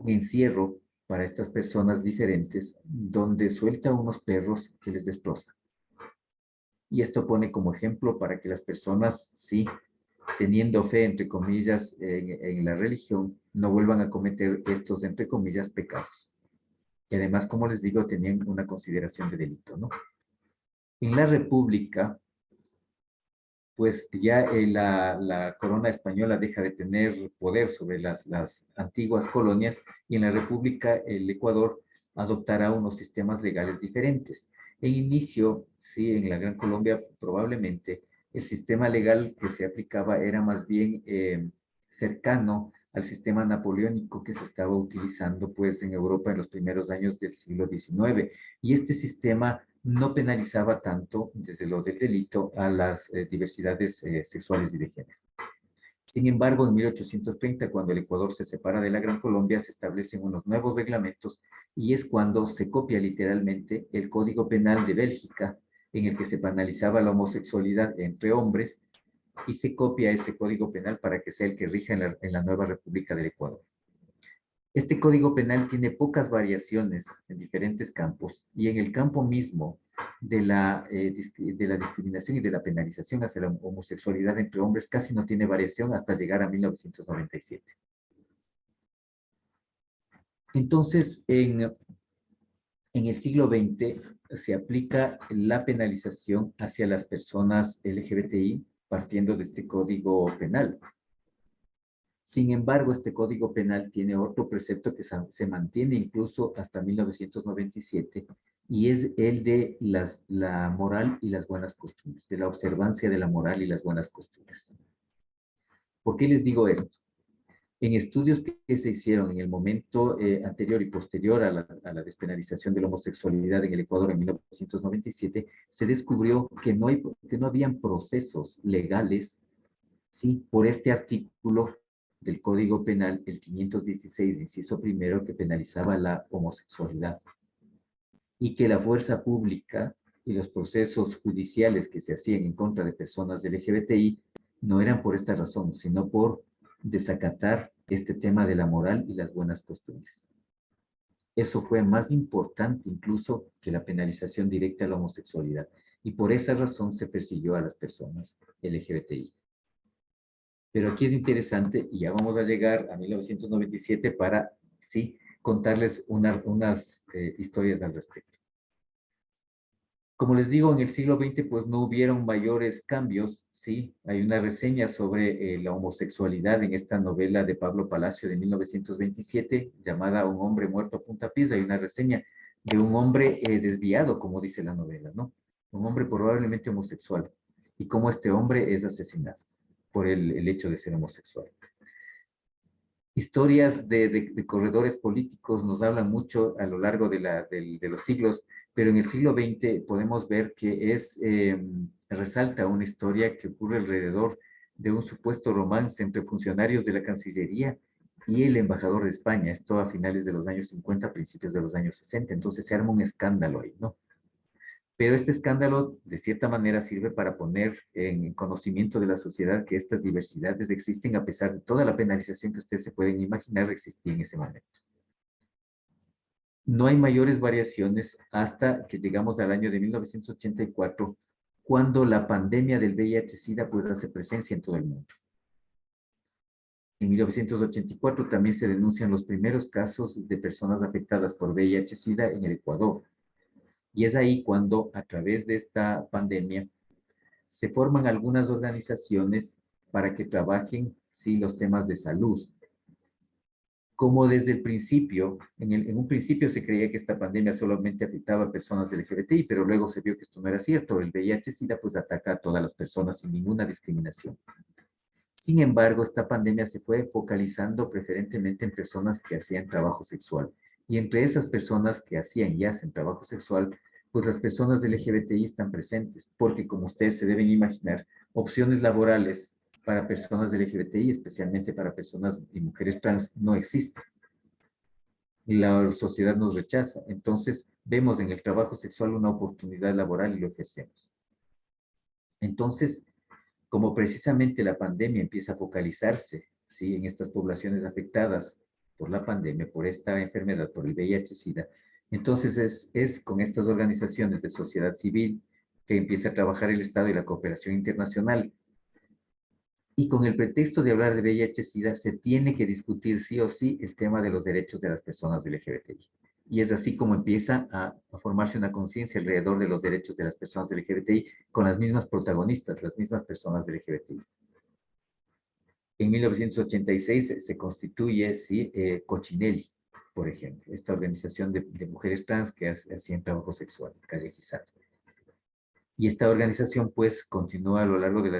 encierro para estas personas diferentes, donde suelta unos perros que les destrozan. Y esto pone como ejemplo para que las personas, sí, teniendo fe, entre comillas, en la religión, no vuelvan a cometer estos, entre comillas, pecados. Y además, como les digo, tenían una consideración de delito, ¿no? En la República, pues ya la corona española deja de tener poder sobre las antiguas colonias y en la República el Ecuador adoptará unos sistemas legales diferentes. En inicio, sí, en la Gran Colombia probablemente el sistema legal que se aplicaba era más bien cercano al sistema napoleónico que se estaba utilizando pues en Europa en los primeros años del siglo XIX. Y este sistema no penalizaba tanto desde lo del delito a las diversidades sexuales y de género. Sin embargo, en 1830, cuando el Ecuador se separa de la Gran Colombia, se establecen unos nuevos reglamentos y es cuando se copia literalmente el Código Penal de Bélgica, en el que se penalizaba la homosexualidad entre hombres, y se copia ese Código Penal para que sea el que rija en la nueva República del Ecuador. Este código penal tiene pocas variaciones en diferentes campos y en el campo mismo de de la discriminación y de la penalización hacia la homosexualidad entre hombres casi no tiene variación hasta llegar a 1997. Entonces, en el siglo XX se aplica la penalización hacia las personas LGBTI partiendo de este código penal. Sin embargo, este código penal tiene otro precepto que se mantiene incluso hasta 1997 y es el de la moral y las buenas costumbres, de la observancia de la moral y las buenas costumbres. ¿Por qué les digo esto? En estudios que se hicieron en el momento anterior y posterior a la despenalización de la homosexualidad en el Ecuador en 1997, se descubrió que no habían procesos legales, ¿sí?, por este artículo del Código Penal, el 516, inciso primero, que penalizaba la homosexualidad. Y que la fuerza pública y los procesos judiciales que se hacían en contra de personas LGBTI no eran por esta razón, sino por desacatar este tema de la moral y las buenas costumbres. Eso fue más importante incluso que la penalización directa a la homosexualidad. Y por esa razón se persiguió a las personas LGBTI. Pero aquí es interesante, y ya vamos a llegar a 1997 para, sí, contarles unas historias al respecto. Como les digo, en el siglo XX pues no hubieron mayores cambios, ¿sí? Hay una reseña sobre la homosexualidad en esta novela de Pablo Palacio de 1927, llamada Un hombre muerto a puntapiés. Hay una reseña de un hombre desviado, como dice la novela, ¿no? Un hombre probablemente homosexual, y cómo este hombre es asesinado por el hecho de ser homosexual. Historias de corredores políticos nos hablan mucho a lo largo de los siglos, pero en el siglo XX podemos ver que resalta una historia que ocurre alrededor de un supuesto romance entre funcionarios de la Cancillería y el embajador de España, esto a finales de los años 50, principios de los años 60, entonces se arma un escándalo ahí, ¿no? Pero este escándalo, de cierta manera, sirve para poner en conocimiento de la sociedad que estas diversidades existen a pesar de toda la penalización que ustedes se pueden imaginar existía en ese momento. No hay mayores variaciones hasta que llegamos al año de 1984, cuando la pandemia del VIH-Sida pues hace presencia en todo el mundo. En 1984 también se denuncian los primeros casos de personas afectadas por VIH-Sida en el Ecuador. Y es ahí cuando, a través de esta pandemia, se forman algunas organizaciones para que trabajen, sí, los temas de salud. Como desde el principio, en un principio se creía que esta pandemia solamente afectaba a personas LGBTI, pero luego se vio que esto no era cierto. El VIH-Sida pues ataca a todas las personas sin ninguna discriminación. Sin embargo, esta pandemia se fue focalizando preferentemente en personas que hacían trabajo sexual. Y entre esas personas que hacían y hacen trabajo sexual, pues las personas LGBTI están presentes, porque como ustedes se deben imaginar, opciones laborales para personas LGBTI, especialmente para personas y mujeres trans, no existen. Y la sociedad nos rechaza. Entonces, vemos en el trabajo sexual una oportunidad laboral y lo ejercemos. Entonces, como precisamente la pandemia empieza a focalizarse, ¿sí?, en estas poblaciones afectadas por la pandemia, por esta enfermedad, por el VIH-Sida, entonces es con estas organizaciones de sociedad civil que empieza a trabajar el Estado y la cooperación internacional. Y con el pretexto de hablar de VIH-Sida, se tiene que discutir sí o sí el tema de los derechos de las personas LGBTI. Y es así como empieza a formarse una conciencia alrededor de los derechos de las personas LGBTI con las mismas protagonistas, las mismas personas LGBTI. En 1986 se constituye, sí, Cochinelli, por ejemplo, esta organización de mujeres trans que hacían trabajo sexual, Calle Gisato. Y esta organización pues continúa a lo largo de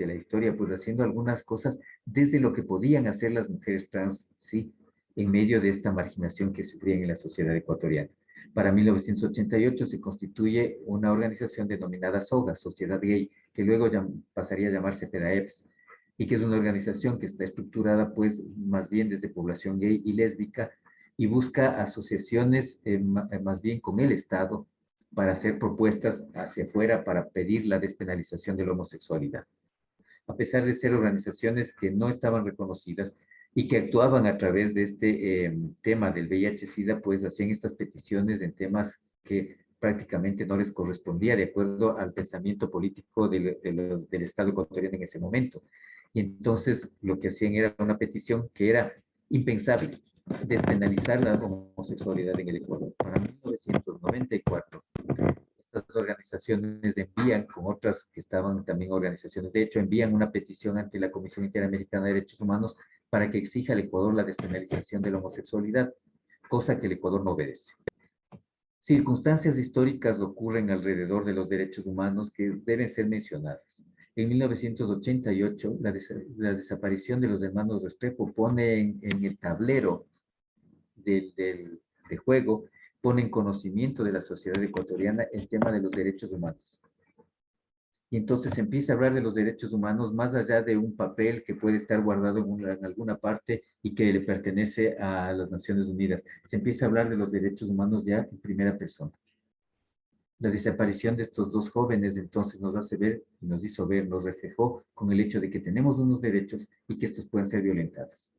la historia pues haciendo algunas cosas desde lo que podían hacer las mujeres trans, sí, en medio de esta marginación que sufrían en la sociedad ecuatoriana. Para 1988 se constituye una organización denominada SOGA, Sociedad Gay, que luego pasaría a llamarse FEDAEPS, y que es una organización que está estructurada pues más bien desde población gay y lésbica y busca asociaciones más bien con el Estado para hacer propuestas hacia afuera para pedir la despenalización de la homosexualidad. A pesar de ser organizaciones que no estaban reconocidas, y que actuaban a través de este tema del VIH-Sida, pues hacían estas peticiones en temas que prácticamente no les correspondía de acuerdo al pensamiento político del Estado ecuatoriano en ese momento. Y entonces lo que hacían era una petición que era impensable, despenalizar la homosexualidad en el Ecuador. Para 1994, estas organizaciones envían, con otras que estaban también organizaciones, de hecho, envían una petición ante la Comisión Interamericana de Derechos Humanos para que exija al Ecuador la despenalización de la homosexualidad, cosa que el Ecuador no obedece. Circunstancias históricas ocurren alrededor de los derechos humanos que deben ser mencionadas. En 1988, la desaparición de los hermanos Restrepo pone en el tablero de juego, pone en conocimiento de la sociedad ecuatoriana el tema de los derechos humanos. Y entonces se empieza a hablar de los derechos humanos más allá de un papel que puede estar guardado en alguna parte y que le pertenece a las Naciones Unidas. Se empieza a hablar de los derechos humanos ya en primera persona. La desaparición de estos dos jóvenes entonces nos hace ver, nos hizo ver, nos reflejó con el hecho de que tenemos unos derechos y que estos pueden ser violentados.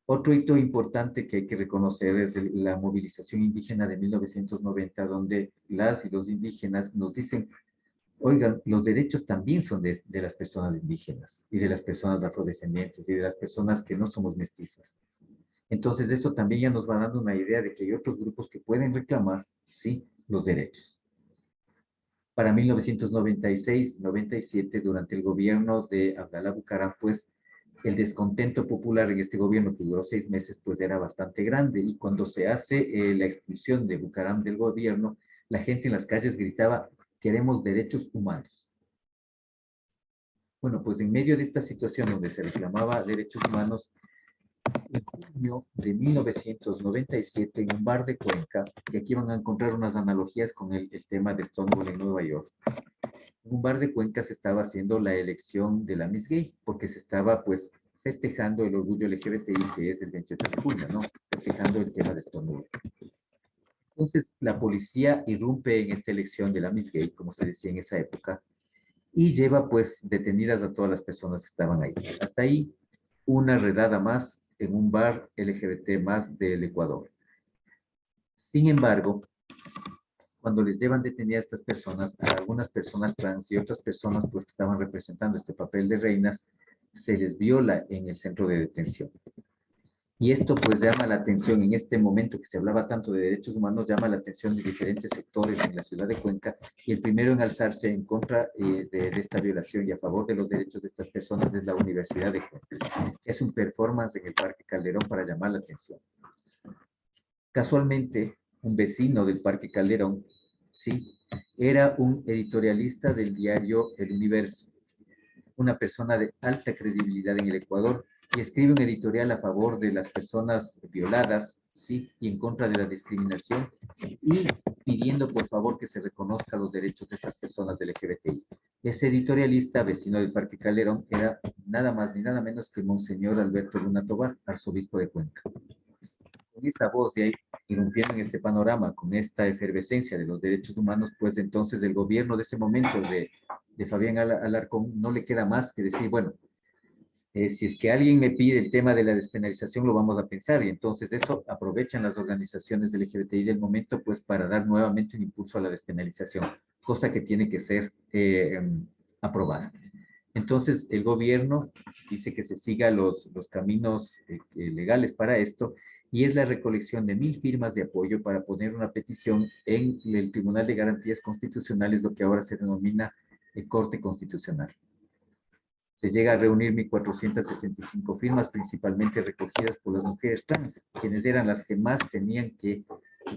Otro hito importante que hay que reconocer es la movilización indígena de 1990, donde las y los indígenas nos dicen: oigan, los derechos también son de las personas indígenas y de las personas afrodescendientes y de las personas que no somos mestizas. Entonces eso también ya nos va dando una idea de que hay otros grupos que pueden reclamar, sí, los derechos. Para 1996-97, durante el gobierno de Abdalá Bucaram, pues el descontento popular en este gobierno, que duró 6 meses, pues era bastante grande. Y cuando se hace la expulsión de Bucaram del gobierno, la gente en las calles gritaba: queremos derechos humanos. Bueno, pues en medio de esta situación donde se reclamaba derechos humanos, en junio de 1997, en un bar de Cuenca, y aquí van a encontrar unas analogías con el tema de Stonewall en Nueva York, en un bar de Cuenca se estaba haciendo la elección de la Miss Gay, porque se estaba pues festejando el orgullo LGBTI, que es el 28 de julio, ¿no? Festejando el tema de Stonewall. Entonces, la policía irrumpe en esta elección de la Miss Gay, como se decía en esa época, y lleva pues detenidas a todas las personas que estaban ahí. Hasta ahí, una redada más en un bar LGBT más del Ecuador. Sin embargo, cuando les llevan detenidas a estas personas, a algunas personas trans y otras personas pues que estaban representando este papel de reinas, se les viola en el centro de detención. Y esto pues llama la atención en este momento que se hablaba tanto de derechos humanos, llama la atención de diferentes sectores en la ciudad de Cuenca, y el primero en alzarse en contra de esta violación y a favor de los derechos de estas personas es la Universidad de Cuenca. Es un performance en el Parque Calderón para llamar la atención. Casualmente, un vecino del Parque Calderón, sí, era un editorialista del diario El Universo, una persona de alta credibilidad en el Ecuador, y escribe un editorial a favor de las personas violadas, sí, y en contra de la discriminación, y pidiendo por favor que se reconozcan los derechos de estas personas del LGBTI. Ese editorialista, vecino del Parque Calderón, era nada más ni nada menos que Monseñor Alberto Luna Tovar, arzobispo de Cuenca. Con esa voz y ahí irrumpiendo en este panorama, con esta efervescencia de los derechos humanos, pues entonces el gobierno de ese momento de Fabián Alarcón no le queda más que decir, bueno, si es que alguien me pide el tema de la despenalización, lo vamos a pensar, y entonces eso aprovechan las organizaciones del LGBTI del momento, pues para dar nuevamente un impulso a la despenalización, cosa que tiene que ser aprobada. Entonces, el gobierno dice que se siga los caminos legales para esto, y es la recolección de 1000 firmas de apoyo para poner una petición en el Tribunal de Garantías Constitucionales, lo que ahora se denomina Corte Constitucional. Se llega a reunir 1465 firmas, principalmente recogidas por las mujeres trans, quienes eran las que más tenían que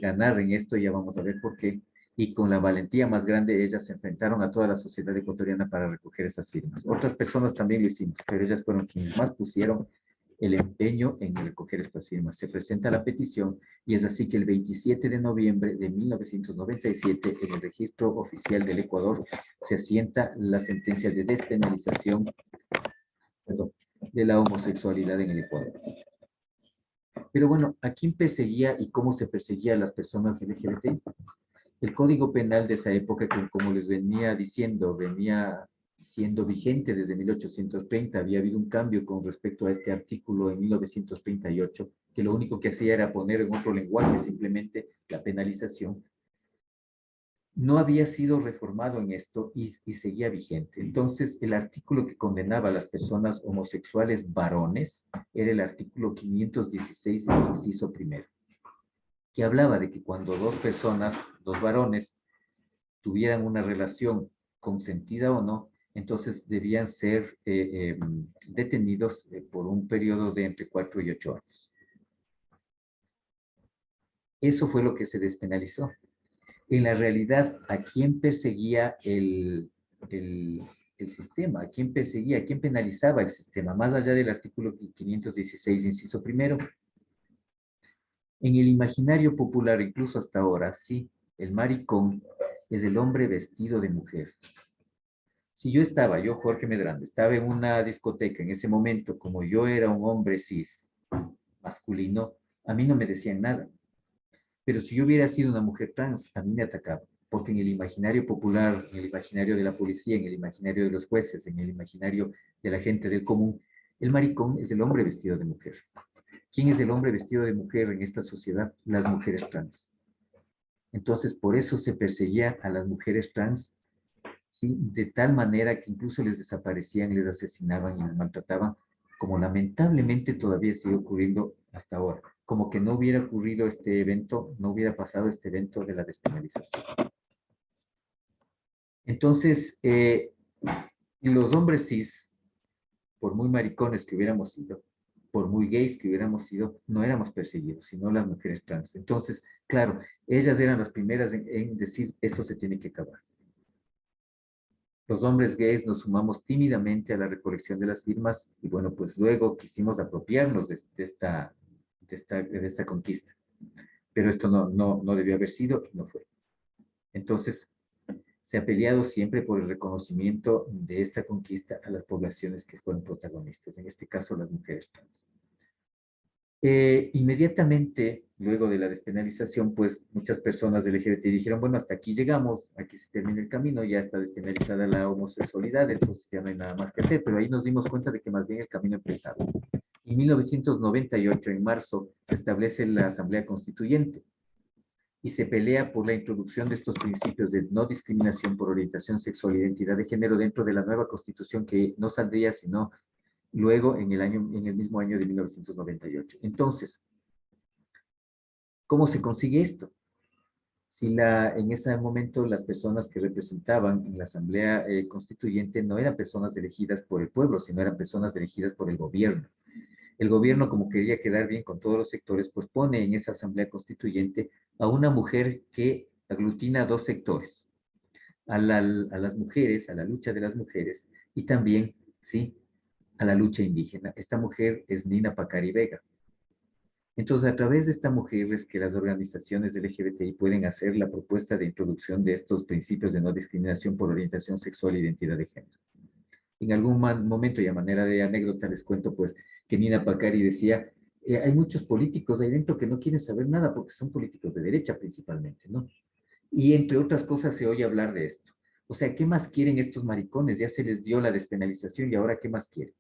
ganar en esto, ya vamos a ver por qué, y con la valentía más grande ellas se enfrentaron a toda la sociedad ecuatoriana para recoger esas firmas. Otras personas también lo hicimos, pero ellas fueron quienes más pusieron el empeño en recoger estas firmas. Se presenta la petición y es así que el 27 de noviembre de 1997 en el registro oficial del Ecuador se asienta la sentencia de despenalización, perdón, de la homosexualidad en el Ecuador. Pero bueno, ¿a quién perseguía y cómo se perseguía a las personas LGBT? El Código Penal de esa época, que como les venía diciendo, venía siendo vigente desde 1830, había habido un cambio con respecto a este artículo en 1938, que lo único que hacía era poner en otro lenguaje simplemente la penalización, no había sido reformado en esto y seguía vigente. Entonces, el artículo que condenaba a las personas homosexuales varones era el artículo 516, inciso primero, que hablaba de que cuando dos personas, dos varones, tuvieran una relación consentida o no, entonces debían ser detenidos por un periodo de entre 4 y 8 años. Eso fue lo que se despenalizó. En la realidad, ¿a quién perseguía el sistema? ¿A quién perseguía? ¿A quién penalizaba el sistema? Más allá del artículo 516, inciso primero. En el imaginario popular, incluso hasta ahora, sí, el maricón es el hombre vestido de mujer. Si yo, Jorge Medrano, estaba en una discoteca en ese momento, como yo era un hombre cis, masculino, a mí no me decían nada. Pero si yo hubiera sido una mujer trans, a mí me atacaban. Porque en el imaginario popular, en el imaginario de la policía, en el imaginario de los jueces, en el imaginario de la gente del común, el maricón es el hombre vestido de mujer. ¿Quién es el hombre vestido de mujer en esta sociedad? Las mujeres trans. Entonces, por eso se perseguía a las mujeres trans, ¿sí? De tal manera que incluso les desaparecían, les asesinaban y les maltrataban, como lamentablemente todavía sigue ocurriendo hasta ahora. Como que no hubiera ocurrido este evento, no hubiera pasado este evento de la despenalización. Entonces, los hombres cis, por muy maricones que hubiéramos sido, por muy gays que hubiéramos sido, no éramos perseguidos, sino las mujeres trans. Entonces, claro, ellas eran las primeras en decir, esto se tiene que acabar. Los hombres gays nos sumamos tímidamente a la recolección de las firmas y bueno, pues luego quisimos apropiarnos de esta conquista. Pero esto no debió haber sido y no fue. Entonces, se ha peleado siempre por el reconocimiento de esta conquista a las poblaciones que fueron protagonistas, en este caso las mujeres trans. Inmediatamente, luego de la despenalización, pues muchas personas del LGBTI dijeron, bueno, hasta aquí llegamos, aquí se termina el camino, ya está despenalizada la homosexualidad, entonces ya no hay nada más que hacer, pero ahí nos dimos cuenta de que más bien el camino empezaba. En 1998, en marzo, se establece la Asamblea Constituyente y se pelea por la introducción de estos principios de no discriminación por orientación sexual e identidad de género dentro de la nueva Constitución que no saldría sino luego en el mismo año de 1998. Entonces, ¿cómo se consigue esto? Si en ese momento las personas que representaban en la Asamblea Constituyente no eran personas elegidas por el pueblo, sino eran personas elegidas por el gobierno. El gobierno, como quería quedar bien con todos los sectores, pues pone en esa Asamblea Constituyente a una mujer que aglutina dos sectores, a las mujeres, a la lucha de las mujeres, y también, sí, a la lucha indígena. Esta mujer es Nina Pacari Vega. Entonces, a través de esta mujer es que las organizaciones LGBTI pueden hacer la propuesta de introducción de estos principios de no discriminación por orientación sexual e identidad de género. En algún momento, y a manera de anécdota, les cuento pues que Nina Pacari decía, hay muchos políticos ahí dentro que no quieren saber nada porque son políticos de derecha principalmente, ¿no? Y entre otras cosas se oye hablar de esto. O sea, ¿qué más quieren estos maricones? Ya se les dio la despenalización y ahora ¿qué más quieren?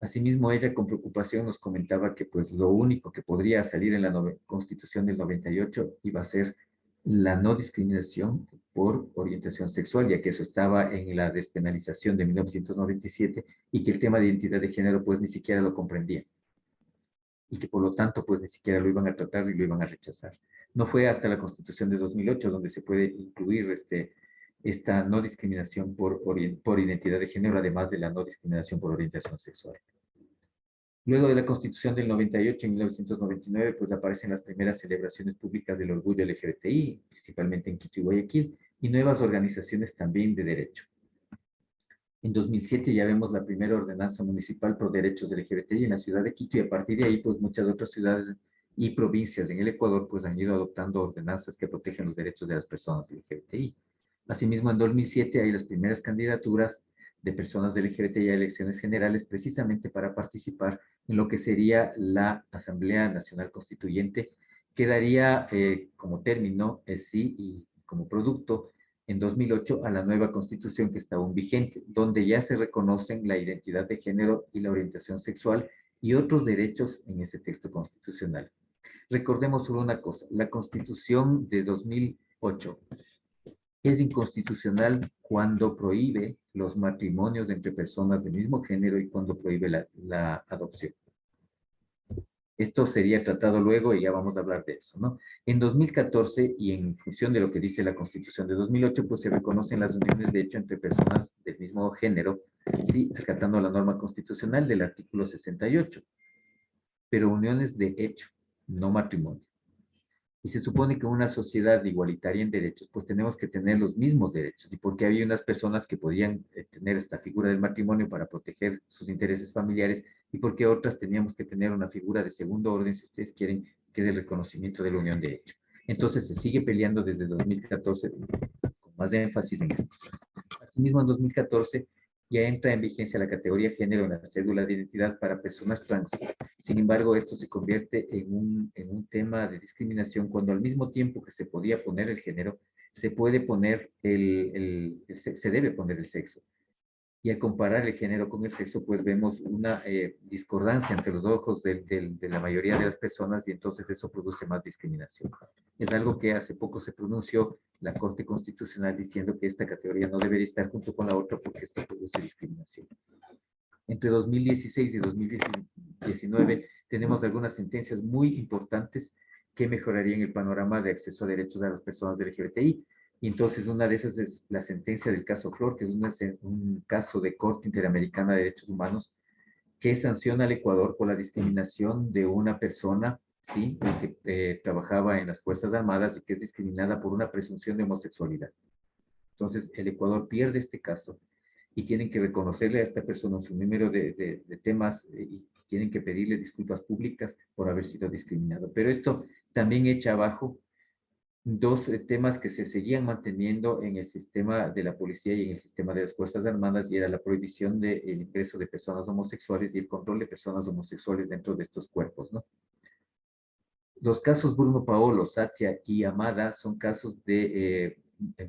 Asimismo, ella con preocupación nos comentaba que pues lo único que podría salir en la Constitución del 98 iba a ser la no discriminación por orientación sexual, ya que eso estaba en la despenalización de 1997 y que el tema de identidad de género pues ni siquiera lo comprendía y que por lo tanto pues ni siquiera lo iban a tratar y lo iban a rechazar. No fue hasta la Constitución de 2008 donde se puede incluir esta no discriminación por identidad de género, además de la no discriminación por orientación sexual. Luego de la Constitución del 98, en 1999, pues aparecen las primeras celebraciones públicas del orgullo LGBTI, principalmente en Quito y Guayaquil, y nuevas organizaciones también de derecho. En 2007 ya vemos la primera ordenanza municipal por derechos LGBTI en la ciudad de Quito, y a partir de ahí, pues muchas otras ciudades y provincias en el Ecuador, pues han ido adoptando ordenanzas que protegen los derechos de las personas LGBTI. Asimismo, en 2007 hay las primeras candidaturas de personas LGBTI a elecciones generales, precisamente para participar en lo que sería la Asamblea Nacional Constituyente, que daría como término, sí, y como producto, en 2008 a la nueva constitución que está aún vigente, donde ya se reconocen la identidad de género y la orientación sexual y otros derechos en ese texto constitucional. Recordemos solo una cosa, la constitución de 2008 es inconstitucional cuando prohíbe los matrimonios entre personas del mismo género y cuando prohíbe la adopción. Esto sería tratado luego y ya vamos a hablar de eso, ¿no? En 2014, y en función de lo que dice la Constitución de 2008, pues se reconocen las uniones de hecho entre personas del mismo género, sí, acatando la norma constitucional del artículo 68, pero uniones de hecho, no matrimonio. Y se supone que una sociedad igualitaria en derechos, pues tenemos que tener los mismos derechos. Y porque había unas personas que podían tener esta figura del matrimonio para proteger sus intereses familiares, y porque otras teníamos que tener una figura de segundo orden, si ustedes quieren, que es el reconocimiento de la unión de hecho. Entonces se sigue peleando desde 2014 con más énfasis en esto. Asimismo, en 2014 ya entra en vigencia la categoría género en la cédula de identidad para personas trans. Sin embargo, esto se convierte en un tema de discriminación cuando al mismo tiempo que se podía poner el género, se puede poner se debe poner el sexo. Y al comparar el género con el sexo, pues vemos una discordancia entre los ojos de la mayoría de las personas y entonces eso produce más discriminación. Es algo que hace poco se pronunció la Corte Constitucional diciendo que esta categoría no debería estar junto con la otra porque esto produce discriminación. Entre 2016 y 2019 tenemos algunas sentencias muy importantes que mejorarían el panorama de acceso a derechos de las personas del LGBTI. Y entonces una de esas es la sentencia del caso Flor, que es un caso de Corte Interamericana de Derechos Humanos que sanciona al Ecuador por la discriminación de una persona, ¿sí?, que trabajaba en las Fuerzas Armadas y que es discriminada por una presunción de homosexualidad. Entonces el Ecuador pierde este caso y tienen que reconocerle a esta persona su número de temas y tienen que pedirle disculpas públicas por haber sido discriminado. Pero esto también echa abajo dos temas que se seguían manteniendo en el sistema de la policía y en el sistema de las Fuerzas Armadas, y era la prohibición del ingreso de personas homosexuales y el control de personas homosexuales dentro de estos cuerpos, ¿no? Los casos Bruno Paolo, Satia y Amada son casos de...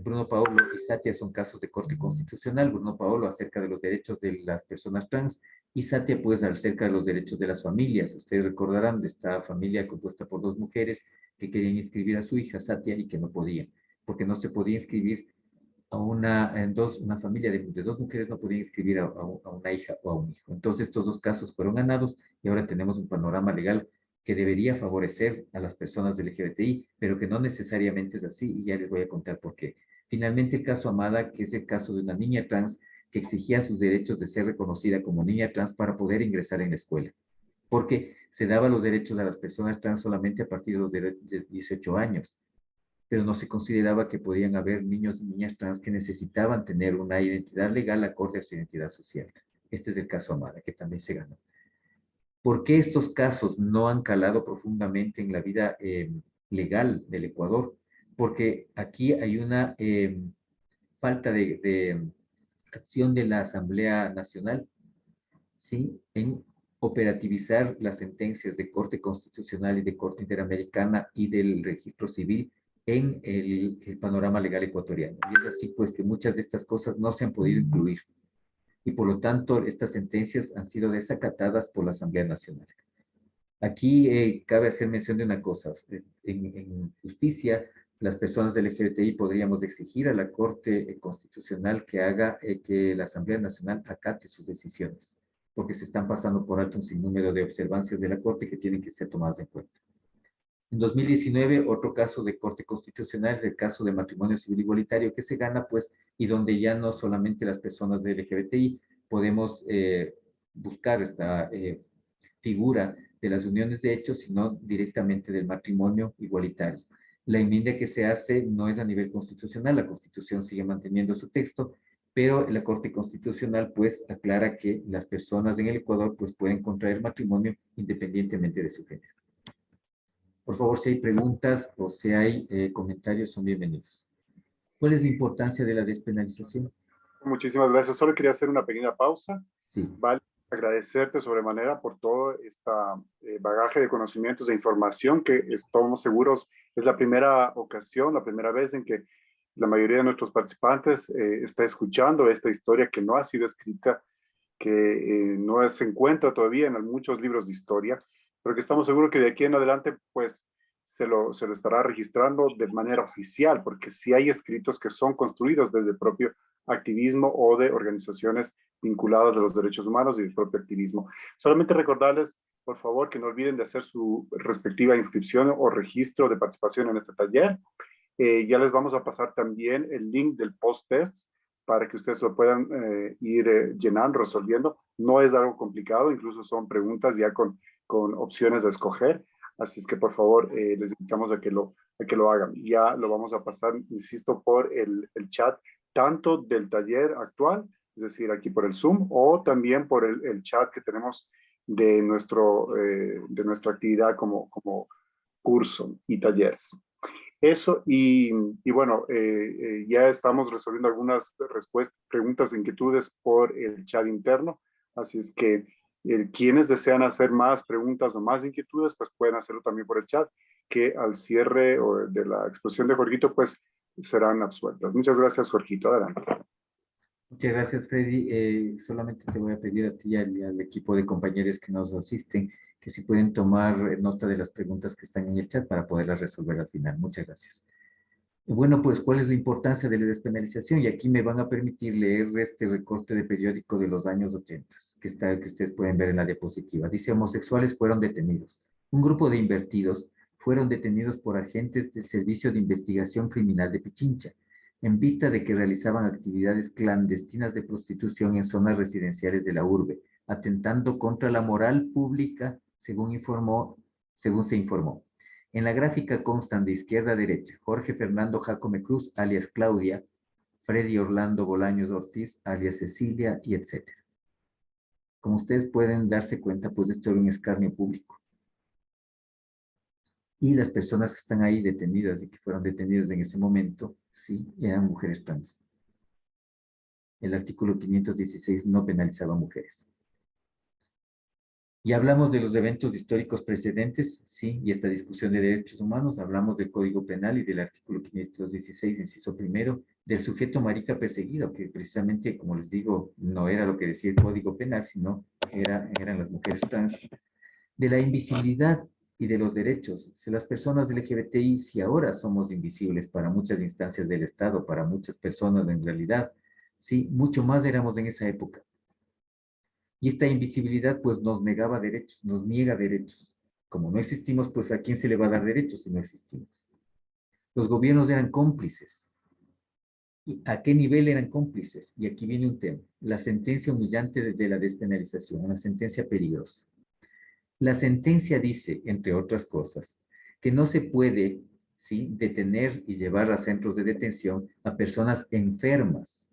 Bruno Paolo y Satia son casos de corte constitucional. Bruno Paolo acerca de los derechos de las personas trans y Satia pues acerca de los derechos de las familias. Ustedes recordarán de esta familia compuesta por dos mujeres que querían inscribir a su hija Satia y que no podían, porque no se podía inscribir a una familia de dos mujeres no podía inscribir a una hija o a un hijo. Entonces estos dos casos fueron ganados y ahora tenemos un panorama legal que debería favorecer a las personas del LGBTI, pero que no necesariamente es así, y ya les voy a contar por qué. Finalmente, el caso Amada, que es el caso de una niña trans que exigía sus derechos de ser reconocida como niña trans para poder ingresar en la escuela, porque se daba los derechos a las personas trans solamente a partir de los 18 años, pero no se consideraba que podían haber niños y niñas trans que necesitaban tener una identidad legal acorde a su identidad social. Este es el caso Amada, que también se ganó. ¿Por qué estos casos no han calado profundamente en la vida legal del Ecuador? Porque aquí hay una falta de acción de la Asamblea Nacional, ¿sí?, en operativizar las sentencias de Corte Constitucional y de Corte Interamericana y del Registro Civil en el panorama legal ecuatoriano. Y es así pues que muchas de estas cosas no se han podido incluir. Y por lo tanto, estas sentencias han sido desacatadas por la Asamblea Nacional. Aquí cabe hacer mención de una cosa. En justicia, las personas del LGBTI podríamos exigir a la Corte Constitucional que haga que la Asamblea Nacional acate sus decisiones, porque se están pasando por alto un sinnúmero de observancias de la Corte que tienen que ser tomadas en cuenta. En 2019, otro caso de Corte Constitucional es el caso de matrimonio civil igualitario que se gana, pues, y donde ya no solamente las personas de LGBTI podemos buscar esta figura de las uniones de hecho, sino directamente del matrimonio igualitario. La enmienda que se hace no es a nivel constitucional, la Constitución sigue manteniendo su texto, pero la Corte Constitucional pues aclara que las personas en el Ecuador pues pueden contraer matrimonio independientemente de su género. Por favor, si hay preguntas o si hay comentarios, son bienvenidos. ¿Cuál es la importancia de la despenalización? Muchísimas gracias. Solo quería hacer una pequeña pausa. Sí. Vale, agradecerte sobremanera por todo este bagaje de conocimientos e información que estamos seguros es la primera ocasión, la primera vez en que la mayoría de nuestros participantes está escuchando esta historia que no ha sido escrita, que no se encuentra todavía en muchos libros de historia, pero que estamos seguros que de aquí en adelante, pues, se lo estará registrando de manera oficial, porque sí hay escritos que son construidos desde el propio activismo o de organizaciones vinculadas a los derechos humanos y el propio activismo. Solamente recordarles, por favor, que no olviden de hacer su respectiva inscripción o registro de participación en este taller. Ya les vamos a pasar también el link del post-test para que ustedes lo puedan ir llenando, resolviendo. No es algo complicado, incluso son preguntas ya con opciones a escoger. Así es que, por favor, les invitamos a que lo hagan. Ya lo vamos a pasar, insisto, por el chat, tanto del taller actual, es decir, aquí por el Zoom, o también por el chat que tenemos de nuestra actividad como curso y talleres. Eso, y bueno, ya estamos resolviendo algunas preguntas e inquietudes por el chat interno, así es que quienes desean hacer más preguntas o más inquietudes, pues pueden hacerlo también por el chat, que al cierre de la exposición de Jorgito, pues serán absueltas. Muchas gracias, Jorgito. Adelante. Muchas gracias, Freddy. Solamente te voy a pedir a ti y al equipo de compañeros que nos asisten que si pueden tomar nota de las preguntas que están en el chat para poderlas resolver al final. Muchas gracias. Bueno, pues, ¿cuál es la importancia de la despenalización? Y aquí me van a permitir leer este recorte de periódico de los años 80, que ustedes pueden ver en la diapositiva. Dice, homosexuales fueron detenidos. Un grupo de invertidos fueron detenidos por agentes del Servicio de Investigación Criminal de Pichincha, en vista de que realizaban actividades clandestinas de prostitución en zonas residenciales de la urbe, atentando contra la moral pública, según se informó. En la gráfica constan de izquierda a derecha Jorge Fernando Jacome Cruz, alias Claudia, Freddy Orlando Bolaños Ortiz, alias Cecilia, y etc. Como ustedes pueden darse cuenta, pues esto era un escarnio público. Y las personas que están ahí detenidas y que fueron detenidas en ese momento, sí, eran mujeres trans. El artículo 516 no penalizaba a mujeres. Y hablamos de los eventos históricos precedentes, sí, y esta discusión de derechos humanos, hablamos del Código Penal y del artículo 516, inciso primero, del sujeto marica perseguido, que precisamente, como les digo, no era lo que decía el Código Penal, sino eran las mujeres trans, de la invisibilidad y de los derechos. Si las personas LGBTI, si ahora somos invisibles para muchas instancias del Estado, para muchas personas en realidad, sí, mucho más éramos en esa época. Y esta invisibilidad pues nos negaba derechos, nos niega derechos. Como no existimos, pues ¿a quién se le va a dar derechos si no existimos? Los gobiernos eran cómplices. ¿Y a qué nivel eran cómplices? Y aquí viene un tema. La sentencia humillante de la despenalización, una sentencia peligrosa. La sentencia dice, entre otras cosas, que no se puede, ¿sí?, detener y llevar a centros de detención a personas enfermas,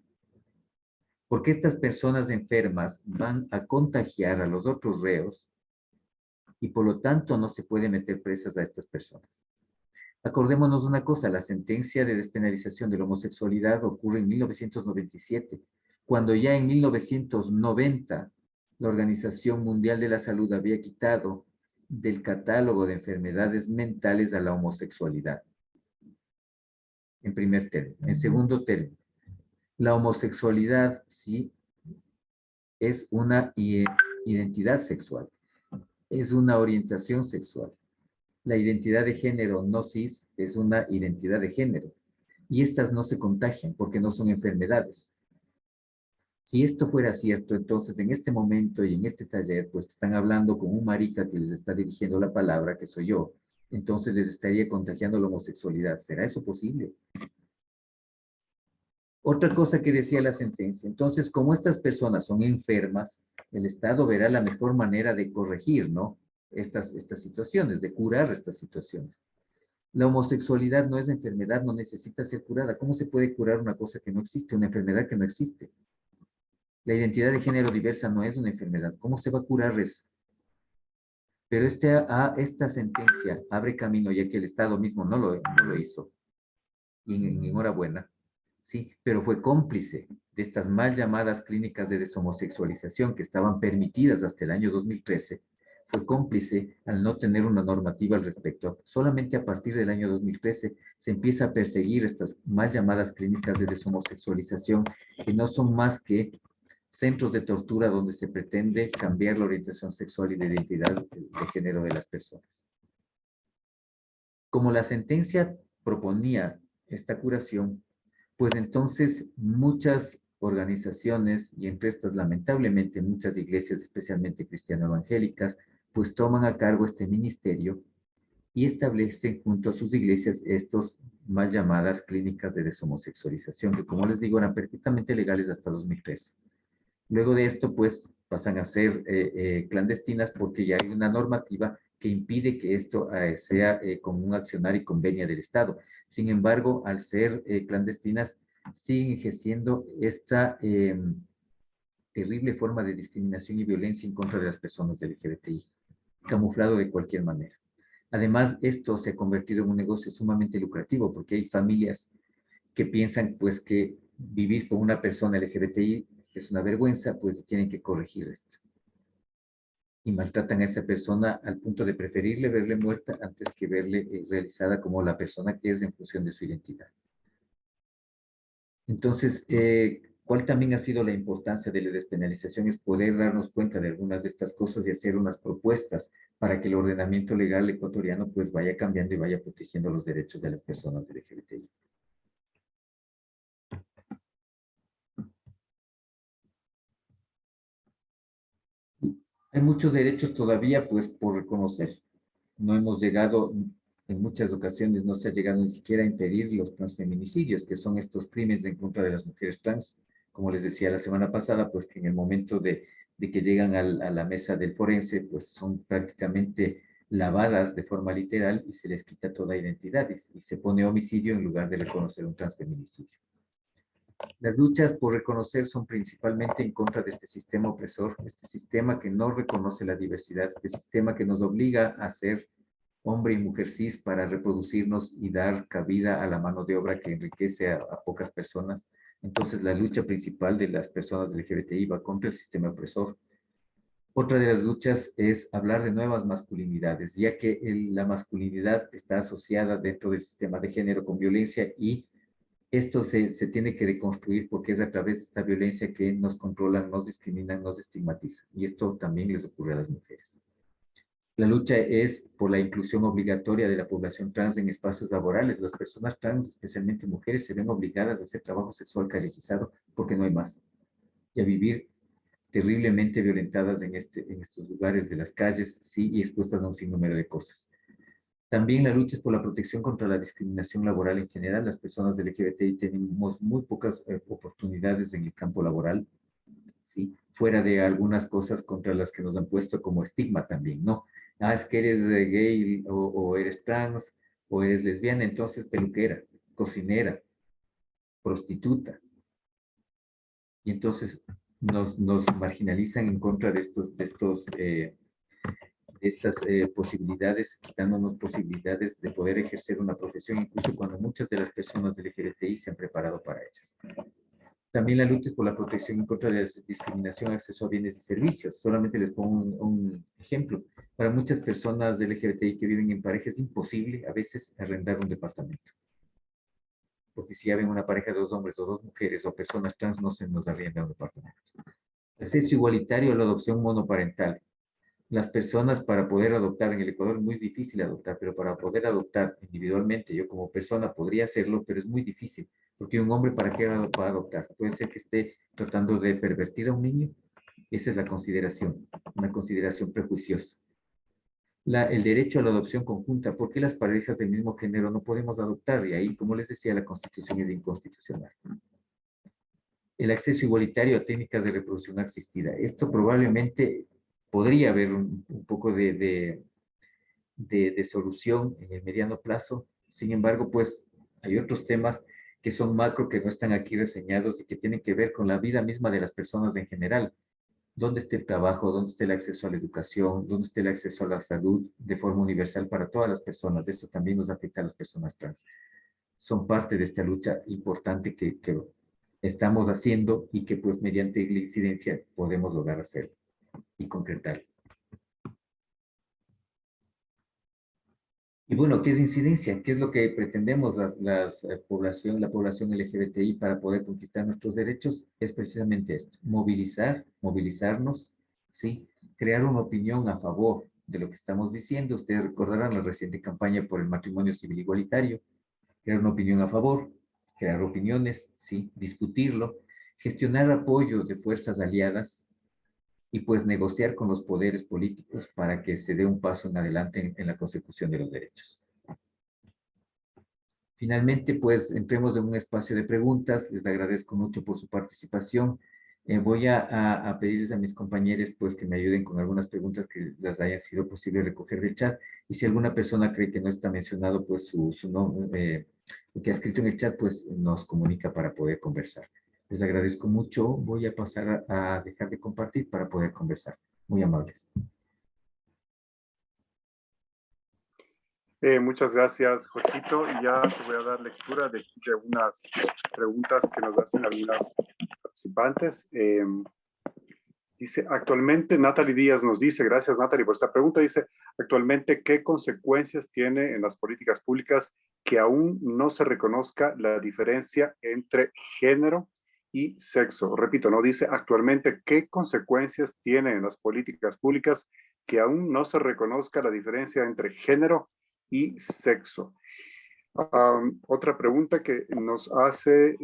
porque estas personas enfermas van a contagiar a los otros reos y por lo tanto no se puede meter presas a estas personas. Acordémonos de una cosa, la sentencia de despenalización de la homosexualidad ocurre en 1997, cuando ya en 1990 la Organización Mundial de la Salud había quitado del catálogo de enfermedades mentales a la homosexualidad. En primer término. En segundo término, la homosexualidad sí es una identidad sexual, es una orientación sexual. La identidad de género no cis es una identidad de género. Y estas no se contagian porque no son enfermedades. Si esto fuera cierto, entonces en este momento y en este taller, pues están hablando con un marica que les está dirigiendo la palabra, que soy yo. Entonces les estaría contagiando la homosexualidad. ¿Será eso posible? Otra cosa que decía la sentencia. Entonces, como estas personas son enfermas, el Estado verá la mejor manera de corregir, ¿no?, estas situaciones, de curar estas situaciones. La homosexualidad no es enfermedad, no necesita ser curada. ¿Cómo se puede curar una cosa que no existe, una enfermedad que no existe? La identidad de género diversa no es una enfermedad. ¿Cómo se va a curar eso? Pero esta sentencia abre camino, ya que el Estado mismo no lo hizo. Y enhorabuena, sí, pero fue cómplice de estas mal llamadas clínicas de deshomosexualización que estaban permitidas hasta el año 2013, fue cómplice al no tener una normativa al respecto. Solamente a partir del año 2013 se empieza a perseguir estas mal llamadas clínicas de deshomosexualización, que no son más que centros de tortura donde se pretende cambiar la orientación sexual y de identidad de género de las personas. Como la sentencia proponía esta curación, pues entonces muchas organizaciones, y entre estas lamentablemente muchas iglesias, especialmente cristiano-evangélicas, pues toman a cargo este ministerio y establecen junto a sus iglesias estos mal llamadas clínicas de deshomosexualización, que como les digo eran perfectamente legales hasta 2013. Luego de esto, pues, pasan a ser clandestinas porque ya hay una normativa que impide que esto sea como un accionar y convenio del Estado. Sin embargo, al ser clandestinas, siguen ejerciendo esta terrible forma de discriminación y violencia en contra de las personas LGBTI, camuflado de cualquier manera. Además, esto se ha convertido en un negocio sumamente lucrativo porque hay familias que piensan, pues, que vivir con una persona LGBTI es una vergüenza, pues tienen que corregir esto. Y maltratan a esa persona al punto de preferirle verle muerta antes que verle realizada como la persona que es en función de su identidad. Entonces, ¿cuál también ha sido la importancia de la despenalización? Es poder darnos cuenta de algunas de estas cosas y hacer unas propuestas para que el ordenamiento legal ecuatoriano pues vaya cambiando y vaya protegiendo los derechos de las personas LGBTI. Hay muchos derechos todavía, pues, por reconocer. No hemos llegado, en muchas ocasiones no se ha llegado ni siquiera a impedir los transfeminicidios, que son estos crímenes en contra de las mujeres trans. Como les decía la semana pasada, pues que en el momento de que llegan a la mesa del forense, pues son prácticamente lavadas de forma literal y se les quita toda identidad y se pone homicidio en lugar de reconocer un transfeminicidio. Las luchas por reconocer son principalmente en contra de este sistema opresor, este sistema que no reconoce la diversidad, este sistema que nos obliga a ser hombre y mujer cis para reproducirnos y dar cabida a la mano de obra que enriquece a pocas personas. Entonces, la lucha principal de las personas LGBTI va contra el sistema opresor. Otra de las luchas es hablar de nuevas masculinidades, ya que la masculinidad está asociada dentro del sistema de género con violencia y esto se tiene que deconstruir porque es a través de esta violencia que nos controlan, nos discriminan, nos estigmatizan. Y esto también les ocurre a las mujeres. La lucha es por la inclusión obligatoria de la población trans en espacios laborales. Las personas trans, especialmente mujeres, se ven obligadas a hacer trabajo sexual callejizado porque no hay más. Y a vivir terriblemente violentadas en estos lugares de las calles, sí, y expuestas a un sinnúmero de cosas. También la lucha es por la protección contra la discriminación laboral en general. Las personas del LGBTI tenemos muy pocas oportunidades en el campo laboral, ¿sí? Fuera de algunas cosas contra las que nos han puesto como estigma también, ¿no? Ah, es que eres gay o eres trans o eres lesbiana, entonces peluquera, cocinera, prostituta. Y entonces nos marginalizan en contra de estas posibilidades, quitándonos posibilidades de poder ejercer una profesión, incluso cuando muchas de las personas del LGBTI se han preparado para ellas. También la lucha es por la protección en contra de la discriminación, acceso a bienes y servicios. Solamente les pongo un ejemplo. Para muchas personas del LGBTI que viven en pareja es imposible a veces arrendar un departamento. Porque si ya ven una pareja de 2 hombres o 2 mujeres o personas trans, no se nos arrienda un departamento. Acceso igualitario a la adopción monoparental. Las personas para poder adoptar en el Ecuador es muy difícil adoptar, pero para poder adoptar individualmente, yo como persona podría hacerlo, pero es muy difícil, porque un hombre para qué va a adoptar, puede ser que esté tratando de pervertir a un niño, esa es la consideración, una consideración prejuiciosa. El derecho a la adopción conjunta, ¿por qué las parejas del mismo género no podemos adoptar? Y ahí, como les decía, la Constitución es inconstitucional. El acceso igualitario a técnicas de reproducción asistida. Esto probablemente podría haber un poco de solución en el mediano plazo. Sin embargo, pues hay otros temas que son macro, que no están aquí reseñados y que tienen que ver con la vida misma de las personas en general. ¿Dónde está el trabajo? ¿Dónde está el acceso a la educación? ¿Dónde está el acceso a la salud de forma universal para todas las personas? Esto también nos afecta a las personas trans. Son parte de esta lucha importante que estamos haciendo y que pues mediante la incidencia podemos lograr hacer y concretar. Y bueno, ¿qué es incidencia? ¿Qué es lo que pretendemos la población LGBTI para poder conquistar nuestros derechos? Es precisamente esto, movilizarnos, ¿sí? Crear una opinión a favor de lo que estamos diciendo. Ustedes recordarán la reciente campaña por el matrimonio civil igualitario, crear una opinión a favor, crear opiniones, ¿sí? Discutirlo, gestionar apoyo de fuerzas aliadas y pues negociar con los poderes políticos para que se dé un paso en adelante en la consecución de los derechos. Finalmente, pues entremos en un espacio de preguntas. Les agradezco mucho por su participación. Voy a pedirles a mis compañeros pues que me ayuden con algunas preguntas que las haya sido posible recoger del chat. Y si alguna persona cree que no está mencionado pues su nombre, lo que ha escrito en el chat, pues nos comunica para poder conversar. Les agradezco mucho. Voy a pasar a dejar de compartir para poder conversar. Muy amables. Muchas gracias, Jorgito. Y ya te voy a dar lectura de unas preguntas que nos hacen algunas participantes. Dice, actualmente, Natalie Díaz nos dice, gracias Natalie por esta pregunta, dice, actualmente, ¿qué consecuencias tiene en las políticas públicas que aún no se reconozca la diferencia entre género y sexo? Repito, no dice actualmente, ¿qué consecuencias tiene en las políticas públicas que aún no se reconozca la diferencia entre género y sexo? Otra pregunta que nos hace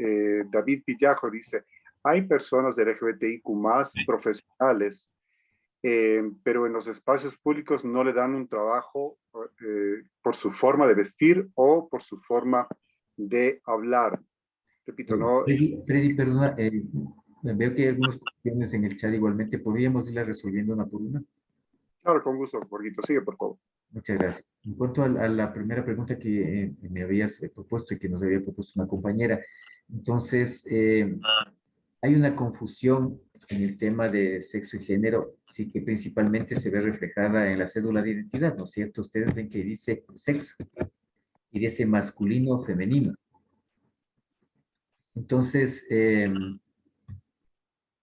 David Villajo dice, hay personas de LGBTIQ más profesionales, pero en los espacios públicos no le dan un trabajo por su forma de vestir o por su forma de hablar. Repito, no. Freddy, perdona, veo que hay algunas cuestiones en el chat igualmente. ¿Podríamos irlas resolviendo una por una? Claro, con gusto, Borguito. Sigue, por favor. Muchas gracias. En cuanto a la primera pregunta que me habías propuesto y que nos había propuesto una compañera, entonces, hay una confusión en el tema de sexo y género, sí que principalmente se ve reflejada en la cédula de identidad, ¿no es cierto? Ustedes ven que dice sexo y dice masculino o femenino. Entonces,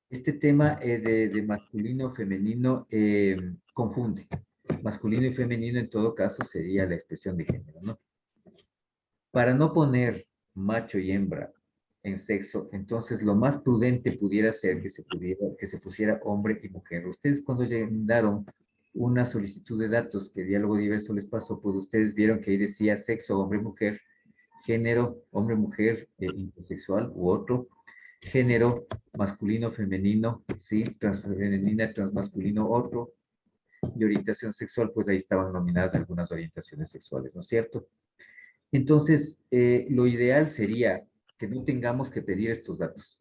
este tema de masculino o femenino confunde. Masculino y femenino en todo caso sería la expresión de género, ¿no? Para no poner macho y hembra en sexo, entonces lo más prudente pudiera ser que se pusiera hombre y mujer. Ustedes cuando llenaron una solicitud de datos que Diálogo Diverso les pasó, pues ustedes vieron que ahí decía sexo hombre-mujer, género hombre-mujer intersexual u otro, género masculino-femenino, ¿sí? Transfemenina, transmasculino otro, y orientación sexual, pues ahí estaban nominadas algunas orientaciones sexuales, ¿no es cierto? Entonces, lo ideal sería que no tengamos que pedir estos datos.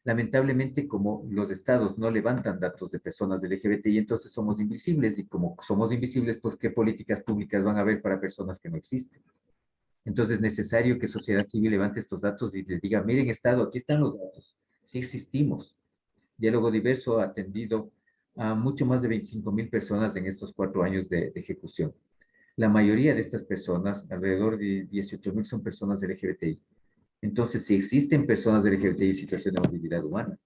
Lamentablemente, como los estados no levantan datos de personas del LGBTI, entonces somos invisibles, y como somos invisibles, pues, ¿qué políticas públicas van a haber para personas que no existen? Entonces, es necesario que sociedad civil levante estos datos y les diga, miren, estado, aquí están los datos, sí existimos. Diálogo Diverso ha atendido a mucho más de 25,000 personas en estos 4 años de ejecución. La mayoría de estas personas, alrededor de 18,000, son personas del LGBTI. Entonces, si existen personas del LGBTI en situación de movilidad humana,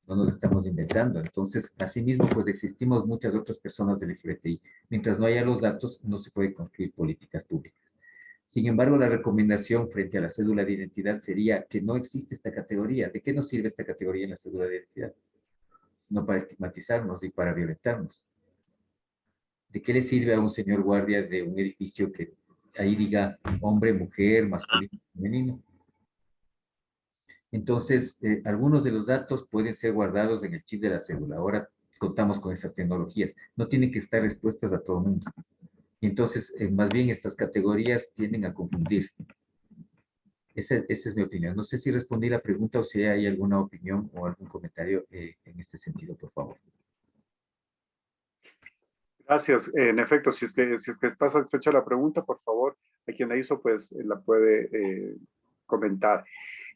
no nos estamos inventando. Entonces, asimismo, pues existimos muchas otras personas del LGBTI. Mientras no haya los datos, no se puede construir políticas públicas. Sin embargo, la recomendación frente a la cédula de identidad sería que no existe esta categoría. ¿De qué nos sirve esta categoría en la cédula de identidad? Sino para estigmatizarnos y para violentarnos. ¿De qué le sirve a un señor guardia de un edificio que ahí diga hombre, mujer, masculino, femenino? Entonces, algunos de los datos pueden ser guardados en el chip de la cédula. Ahora contamos con esas tecnologías. No tienen que estar expuestas a todo el mundo. Entonces, más bien estas categorías tienden a confundir. Esa es mi opinión. No sé si respondí la pregunta o si hay alguna opinión o algún comentario en este sentido, por favor. Gracias. En efecto, si es que está satisfecha la pregunta, por favor, a quien la hizo, pues la puede comentar.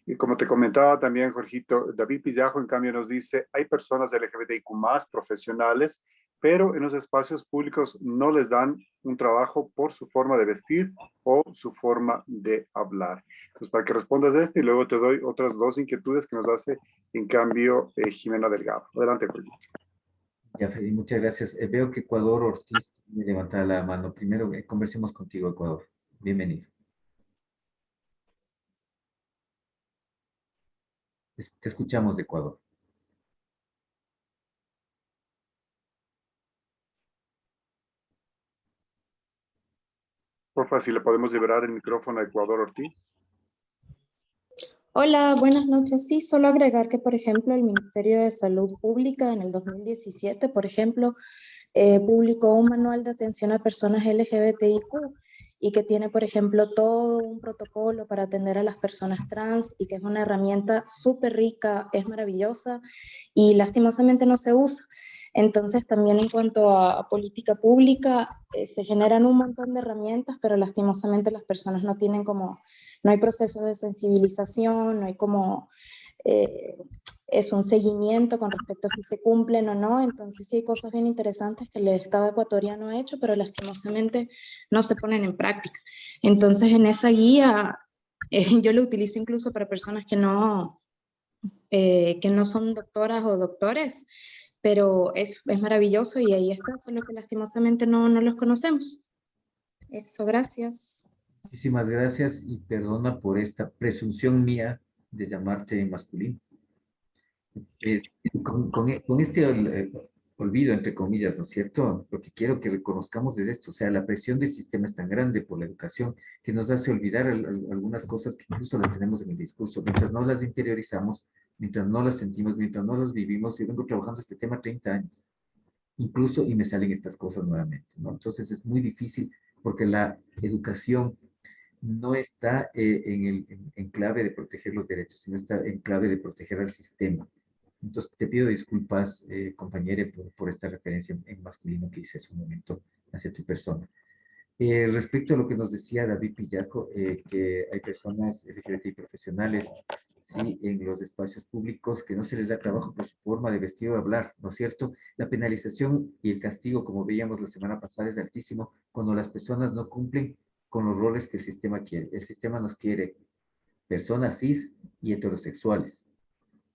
Y como te comentaba también, Jorgito, David Pillajo, en cambio, nos dice, hay personas LGBTIQ más profesionales, pero en los espacios públicos no les dan un trabajo por su forma de vestir o su forma de hablar. Entonces, para que respondas a este, y luego te doy otras dos inquietudes que nos hace, en cambio, Jimena Delgado. Adelante, Jorgito. Ya, Freddy, muchas gracias. Veo que Ecuador Ortiz me levanta la mano. Primero, conversemos contigo, Ecuador. Bienvenido. Te escuchamos de Ecuador. Porfa, si le podemos liberar el micrófono a Ecuador Ortiz. Hola, buenas noches. Sí, solo agregar que, por ejemplo, el Ministerio de Salud Pública en el 2017, por ejemplo, publicó un manual de atención a personas LGBTIQ y que tiene, por ejemplo, todo un protocolo para atender a las personas trans y que es una herramienta súper rica, es maravillosa y lastimosamente no se usa. Entonces, también en cuanto a política pública, se generan un montón de herramientas, pero lastimosamente las personas no tienen como, no hay proceso de sensibilización, no hay como eh, es un seguimiento con respecto a si se cumplen o no. Entonces sí hay cosas bien interesantes que el Estado ecuatoriano ha hecho, pero lastimosamente no se ponen en práctica. Entonces en esa guía yo lo utilizo incluso para personas que no son doctoras o doctores, pero es maravilloso y ahí está, solo que lastimosamente no los conocemos. Eso, gracias. Muchísimas gracias y perdona por esta presunción mía de llamarte masculino. Eh, con este olvido, entre comillas, ¿no es cierto? Lo que quiero que reconozcamos es esto, o sea, la presión del sistema es tan grande por la educación que nos hace olvidar algunas cosas que incluso las tenemos en el discurso. Mientras no las interiorizamos, mientras no las sentimos, mientras no las vivimos, yo vengo trabajando este tema 30 años, incluso, y me salen estas cosas nuevamente, ¿no? Entonces es muy difícil porque la educación no está en clave de proteger los derechos, sino está en clave de proteger al sistema. Entonces, te pido disculpas, compañere, por esta referencia en masculino que hice hace un momento hacia tu persona. Respecto a lo que nos decía David Pillajo, que hay personas LGBTI profesionales, sí, en los espacios públicos que no se les da trabajo por su forma de vestir o hablar, ¿no es cierto? La penalización y el castigo, como veíamos la semana pasada, es altísimo cuando las personas no cumplen con los roles que el sistema quiere. El sistema nos quiere personas cis y heterosexuales.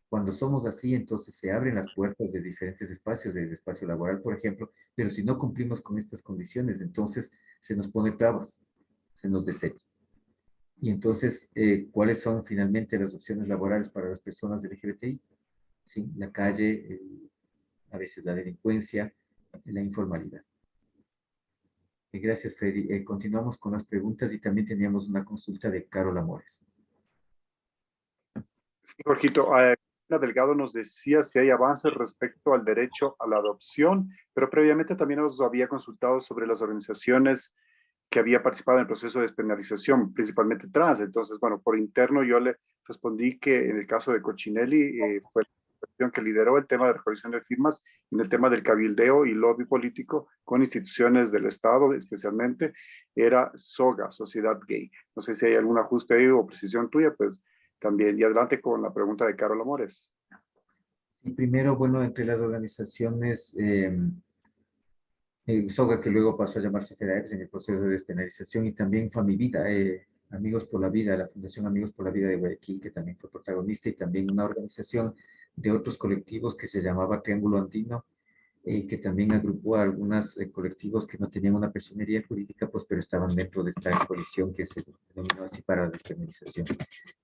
Cuando somos así, entonces se abren las puertas de diferentes espacios, del espacio laboral, por ejemplo, pero si no cumplimos con estas condiciones, entonces se nos pone trabas, se nos desecha. Y entonces, ¿cuáles son finalmente las opciones laborales para las personas del LGBTI? Sí, la calle, a veces la delincuencia, la informalidad. Gracias, Freddy. Continuamos con las preguntas y también teníamos una consulta de Carol Amores. Sí, Jorgito, Ana Delgado nos decía si hay avances respecto al derecho a la adopción, pero previamente también nos había consultado sobre las organizaciones que había participado en el proceso de despenalización, principalmente trans. Entonces, bueno, por interno yo le respondí que en el caso de Cochinelli fue la organización que lideró el tema de recolección de firmas en el tema del cabildeo y lobby político con instituciones del Estado, especialmente, era SOGA, Sociedad Gay. No sé si hay algún ajuste ahí o precisión tuya, pues también. Y adelante con la pregunta de Carol Amores. Sí, primero, bueno, entre las organizaciones SOGA, que luego pasó a llamarse FEDAEPS en el proceso de despenalización, y también Famivida, Amigos por la Vida, la Fundación Amigos por la Vida de Guayaquil, que también fue protagonista, y también una organización de otros colectivos que se llamaba Triángulo Andino, que también agrupó a algunos colectivos que no tenían una personería jurídica, pues, pero estaban dentro de esta coalición que se denominó así para la despenalización.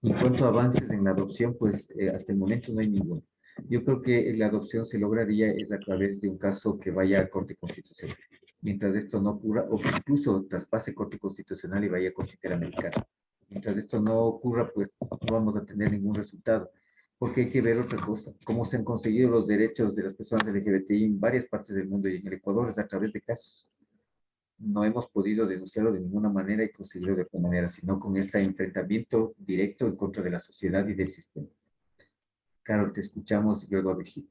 En cuanto a avances en la adopción, pues hasta el momento no hay ninguno. Yo creo que la adopción se lograría es a través de un caso que vaya a Corte Constitucional. Mientras esto no ocurra, o que incluso traspase Corte Constitucional y vaya a Corte Interamericana. Mientras esto no ocurra, pues no vamos a tener ningún resultado. Porque hay que ver otra cosa, cómo se han conseguido los derechos de las personas LGBTI en varias partes del mundo y en el Ecuador es a través de casos. No hemos podido denunciarlo de ninguna manera y conseguirlo de otra manera, sino con este enfrentamiento directo en contra de la sociedad y del sistema. Carol, te escuchamos y luego a Virginia.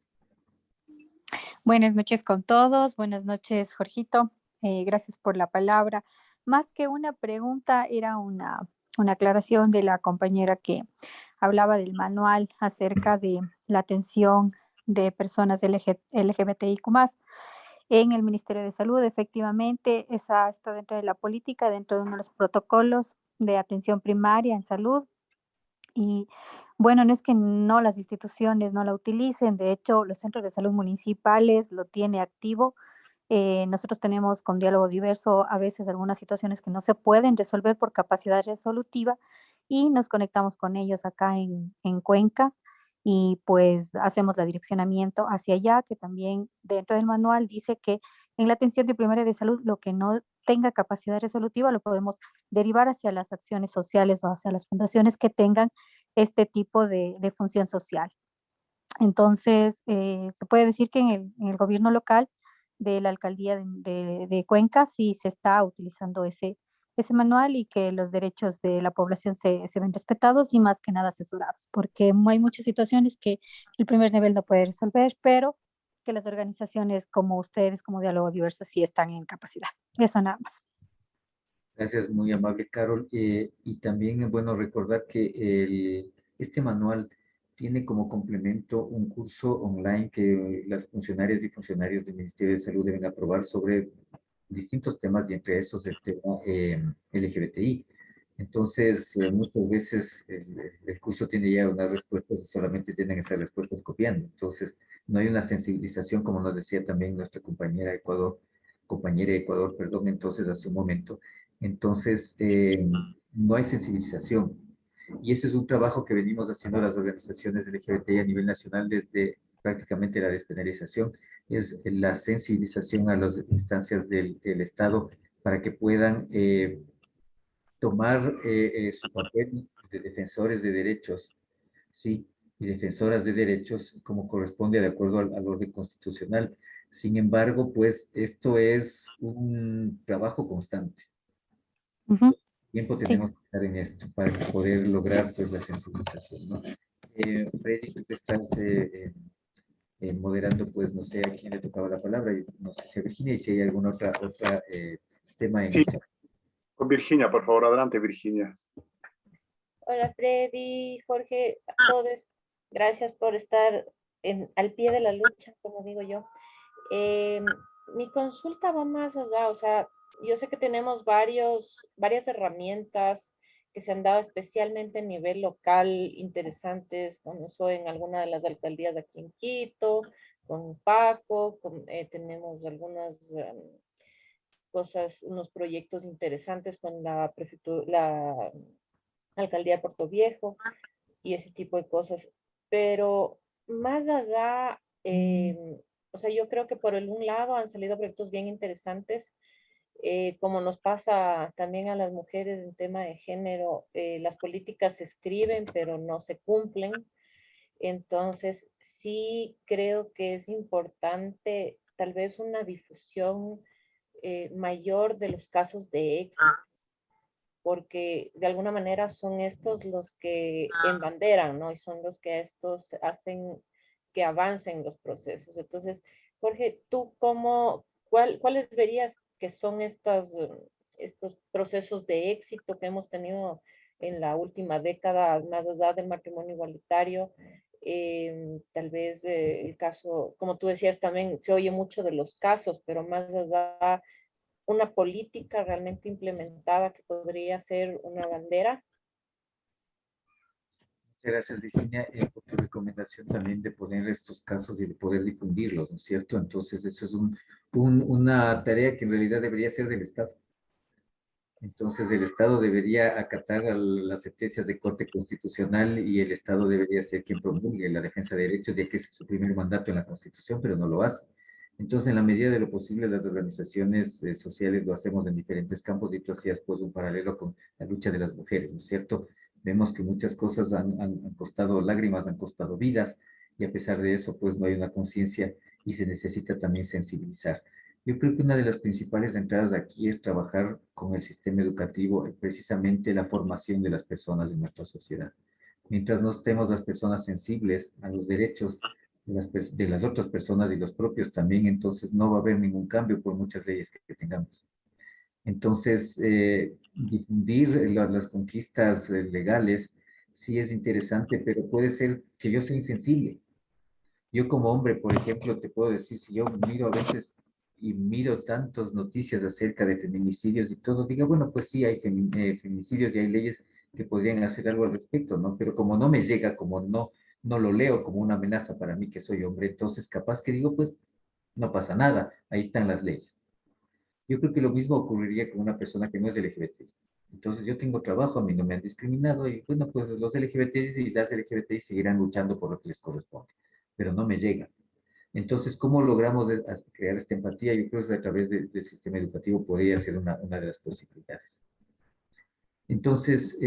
Buenas noches con todos. Buenas noches, Jorgito. Gracias por la palabra. Más que una pregunta, era una aclaración de la compañera que hablaba del manual acerca de la atención de personas LGBTIQ+. En el Ministerio de Salud, efectivamente, esa está dentro de la política, dentro de uno de los protocolos de atención primaria en salud. Y Bueno, no es que no las instituciones no la utilicen, de hecho, los centros de salud municipales lo tiene activo. Nosotros tenemos con diálogo diverso a veces algunas situaciones que no se pueden resolver por capacidad resolutiva y nos conectamos con ellos acá en Cuenca y pues hacemos la direccionamiento hacia allá, que también dentro del manual dice que en la atención de primaria de salud lo que no tenga capacidad resolutiva lo podemos derivar hacia las acciones sociales o hacia las fundaciones que tengan este tipo de función social. Entonces, se puede decir que en el gobierno local de la alcaldía de Cuenca sí se está utilizando ese manual y que los derechos de la población se ven respetados y más que nada asesorados, porque hay muchas situaciones que el primer nivel no puede resolver, pero que las organizaciones como ustedes, como Diálogo Diverso, sí están en capacidad. Eso nada más. Gracias, muy amable, Carol. Y también es bueno recordar que este manual tiene como complemento un curso online que las funcionarias y funcionarios del Ministerio de Salud deben aprobar sobre distintos temas y entre esos el tema LGBTI. Entonces, muchas veces el curso tiene ya unas respuestas y solamente tienen esas respuestas copiando. Entonces, no hay una sensibilización, como nos decía también nuestra compañera de Ecuador, perdón, entonces hace un momento. Entonces, no hay sensibilización. Y ese es un trabajo que venimos haciendo las organizaciones LGBTI a nivel nacional desde prácticamente la despenalización, es la sensibilización a las instancias del Estado para que puedan tomar su papel de defensores de derechos, sí, y defensoras de derechos como corresponde de acuerdo al orden constitucional. Sin embargo, pues esto es un trabajo constante. Ujú, Tiempo sí. tenemos que estar en esto para poder lograr pues la sensibilización, ¿no? Freddy, tú que estás moderando, pues no sé a quién le tocaba la palabra, no sé si a Virginia y si hay algún otra tema en Sí, el chat. con Virginia, por favor, adelante, Virginia. Hola Freddy, Jorge, a todos. Gracias por estar al pie de la lucha, como digo yo. Eh, Mi consulta va más allá, o sea, yo sé que tenemos varias herramientas que se han dado especialmente a nivel local, interesantes, como eso en alguna de las alcaldías de aquí en Quito, con Paco, tenemos algunas cosas, unos proyectos interesantes con la prefectura, la alcaldía de Puerto Viejo y ese tipo de cosas. Pero más allá, o sea, yo creo que por un lado han salido proyectos bien interesantes, como nos pasa también a las mujeres en tema de género, las políticas se escriben pero no se cumplen. Entonces, sí creo que es importante tal vez una difusión mayor de los casos de éxito, porque de alguna manera son estos los que embanderan, ¿no? Y son los que estos hacen que avancen los procesos. Entonces, Jorge, ¿tú cuáles verías que son estos procesos de éxito que hemos tenido en la última década, más allá del matrimonio igualitario? Tal vez el caso, como tú decías, también se oye mucho de los casos, pero más allá una política realmente implementada que podría ser una bandera. Muchas gracias, Virginia, por tu recomendación también de poner estos casos y de poder difundirlos, ¿no es cierto? Entonces, eso es una tarea que en realidad debería ser del Estado. Entonces, el Estado debería acatar a las sentencias de Corte Constitucional y el Estado debería ser quien promulgue la defensa de derechos, ya que ese es su primer mandato en la Constitución, pero no lo hace. Entonces, en la medida de lo posible, las organizaciones sociales lo hacemos en diferentes campos y tú hacías pues un paralelo con la lucha de las mujeres, ¿no es cierto? Vemos que muchas cosas han costado lágrimas, han costado vidas y a pesar de eso, pues no hay una conciencia y se necesita también sensibilizar. Yo creo que una de las principales entradas aquí es trabajar con el sistema educativo, precisamente la formación de las personas en nuestra sociedad. Mientras no estemos las personas sensibles a los derechos de las otras personas y los propios también, entonces no va a haber ningún cambio por muchas leyes que tengamos. Entonces, difundir las conquistas legales sí es interesante, pero puede ser que yo sea insensible. Yo como hombre, por ejemplo, te puedo decir, si yo miro a veces y miro tantas noticias acerca de feminicidios y todo, diga, bueno, pues sí, hay feminicidios y hay leyes que podrían hacer algo al respecto, ¿no? Pero como no me llega, como no lo leo como una amenaza para mí que soy hombre, entonces capaz que digo, pues no pasa nada, ahí están las leyes. Yo creo que lo mismo ocurriría con una persona que no es LGBTI. Entonces yo tengo trabajo, a mí no me han discriminado y bueno, pues los LGBTI y las LGBTI seguirán luchando por lo que les corresponde, pero no me llega. Entonces, ¿cómo logramos crear esta empatía? Yo creo que a través del sistema educativo podría ser una de las posibilidades. Entonces,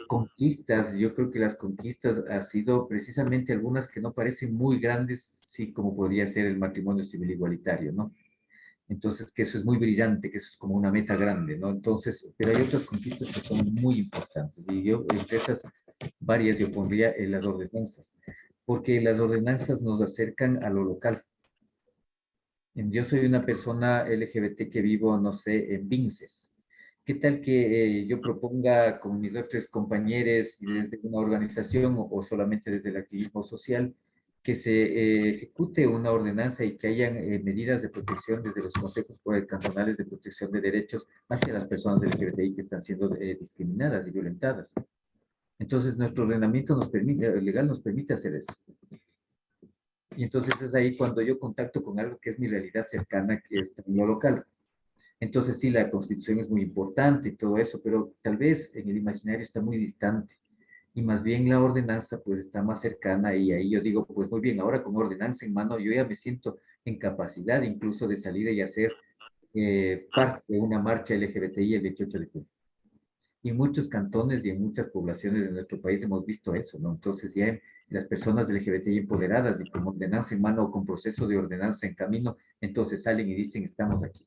conquistas, yo creo que las conquistas han sido precisamente algunas que no parecen muy grandes, sí, como podría ser el matrimonio civil igualitario, ¿no? Entonces, que eso es muy brillante, que eso es como una meta grande, ¿no? Entonces, pero hay otras conquistas que son muy importantes. Y yo, entre esas varias, yo pondría las ordenanzas, porque las ordenanzas nos acercan a lo local. Yo soy una persona LGBT que vivo, no sé, en Vinces. ¿Qué tal que yo proponga con mis otros compañeros desde una organización o solamente desde el activismo social que se ejecute una ordenanza y que hayan medidas de protección desde los consejos cantonales de protección de derechos hacia las personas LGBTI que están siendo discriminadas y violentadas? Entonces, nuestro ordenamiento legal nos permite hacer eso. Y entonces es ahí cuando yo contacto con algo que es mi realidad cercana, que es lo local. Entonces sí, la constitución es muy importante y todo eso, pero tal vez en el imaginario está muy distante. Y más bien la ordenanza pues está más cercana y ahí yo digo, pues muy bien, ahora con ordenanza en mano yo ya me siento en capacidad incluso de salir y hacer parte de una marcha LGBTI el 28 de junio. Y en muchos cantones y en muchas poblaciones de nuestro país hemos visto eso, ¿no? Entonces ya las personas LGBTI empoderadas y con ordenanza en mano o con proceso de ordenanza en camino, entonces salen y dicen, estamos aquí.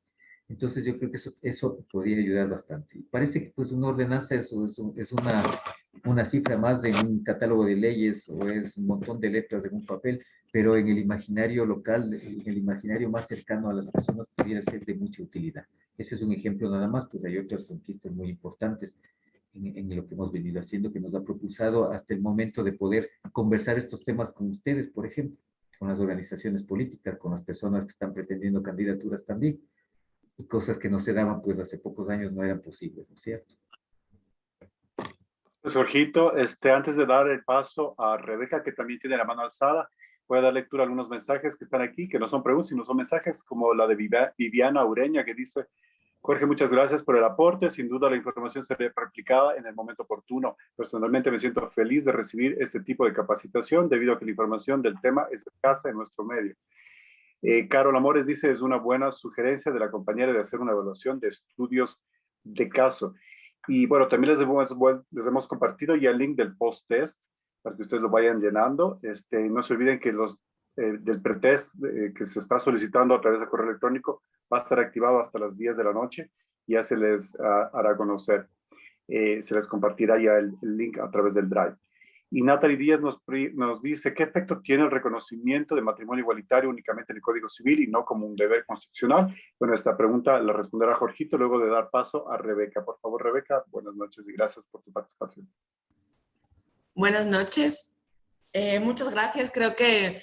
Entonces yo creo que eso podría ayudar bastante. Y parece que pues una ordenanza es una cifra más en un catálogo de leyes o es un montón de letras en un papel, pero en el imaginario local, en el imaginario más cercano a las personas, pudiera ser de mucha utilidad. Ese es un ejemplo nada más, pues hay otras conquistas muy importantes en lo que hemos venido haciendo que nos ha propulsado hasta el momento de poder conversar estos temas con ustedes, por ejemplo, con las organizaciones políticas, con las personas que están pretendiendo candidaturas también, y cosas que no se daban pues hace pocos años no eran posibles, ¿no es cierto? Pues, Jorgito, antes de dar el paso a Rebeca, que también tiene la mano alzada, voy a dar lectura a algunos mensajes que están aquí, que no son preguntas, sino son mensajes como la de Viviana Ureña, que dice: Jorge, muchas gracias por el aporte. Sin duda la información será replicada en el momento oportuno. Personalmente me siento feliz de recibir este tipo de capacitación debido a que la información del tema es escasa en nuestro medio. Carol Amores dice: es una buena sugerencia de la compañera de hacer una evaluación de estudios de caso. Y bueno, también les hemos compartido ya el link del post-test para que ustedes lo vayan llenando. No se olviden que del pretest que se está solicitando a través de correo electrónico va a estar activado hasta las 10 de la noche. Ya se les hará conocer. Se les compartirá ya el link a través del Drive. Y Natalie Díaz nos dice: ¿qué efecto tiene el reconocimiento de matrimonio igualitario únicamente en el Código Civil y no como un deber constitucional? Bueno, esta pregunta la responderá Jorgito luego de dar paso a Rebeca. Por favor, Rebeca, buenas noches y gracias por tu participación. Buenas noches. Muchas gracias. Creo que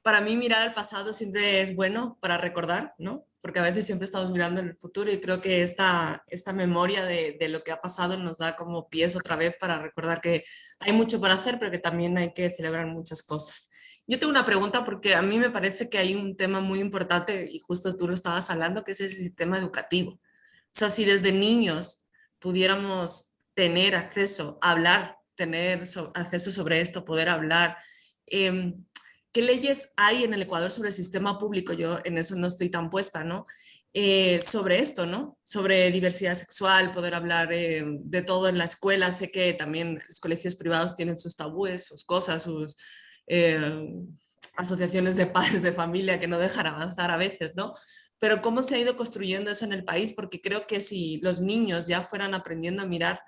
para mí mirar al pasado siempre es bueno para recordar, ¿no? Porque a veces siempre estamos mirando en el futuro y creo que esta memoria de lo que ha pasado nos da como pies otra vez para recordar que hay mucho por hacer, pero que también hay que celebrar muchas cosas. Yo tengo una pregunta porque a mí me parece que hay un tema muy importante y justo tú lo estabas hablando, que es el sistema educativo. O sea, si desde niños pudiéramos tener acceso a hablar, tener acceso sobre esto, poder hablar, ¿qué leyes hay en el Ecuador sobre el sistema público? Yo en eso no estoy tan puesta, ¿no? Sobre esto, ¿no? Sobre diversidad sexual, poder hablar de todo en la escuela. Sé que también los colegios privados tienen sus tabúes, sus cosas, sus asociaciones de padres de familia que no dejan avanzar a veces, ¿no? Pero ¿cómo se ha ido construyendo eso en el país? Porque creo que si los niños ya fueran aprendiendo a mirar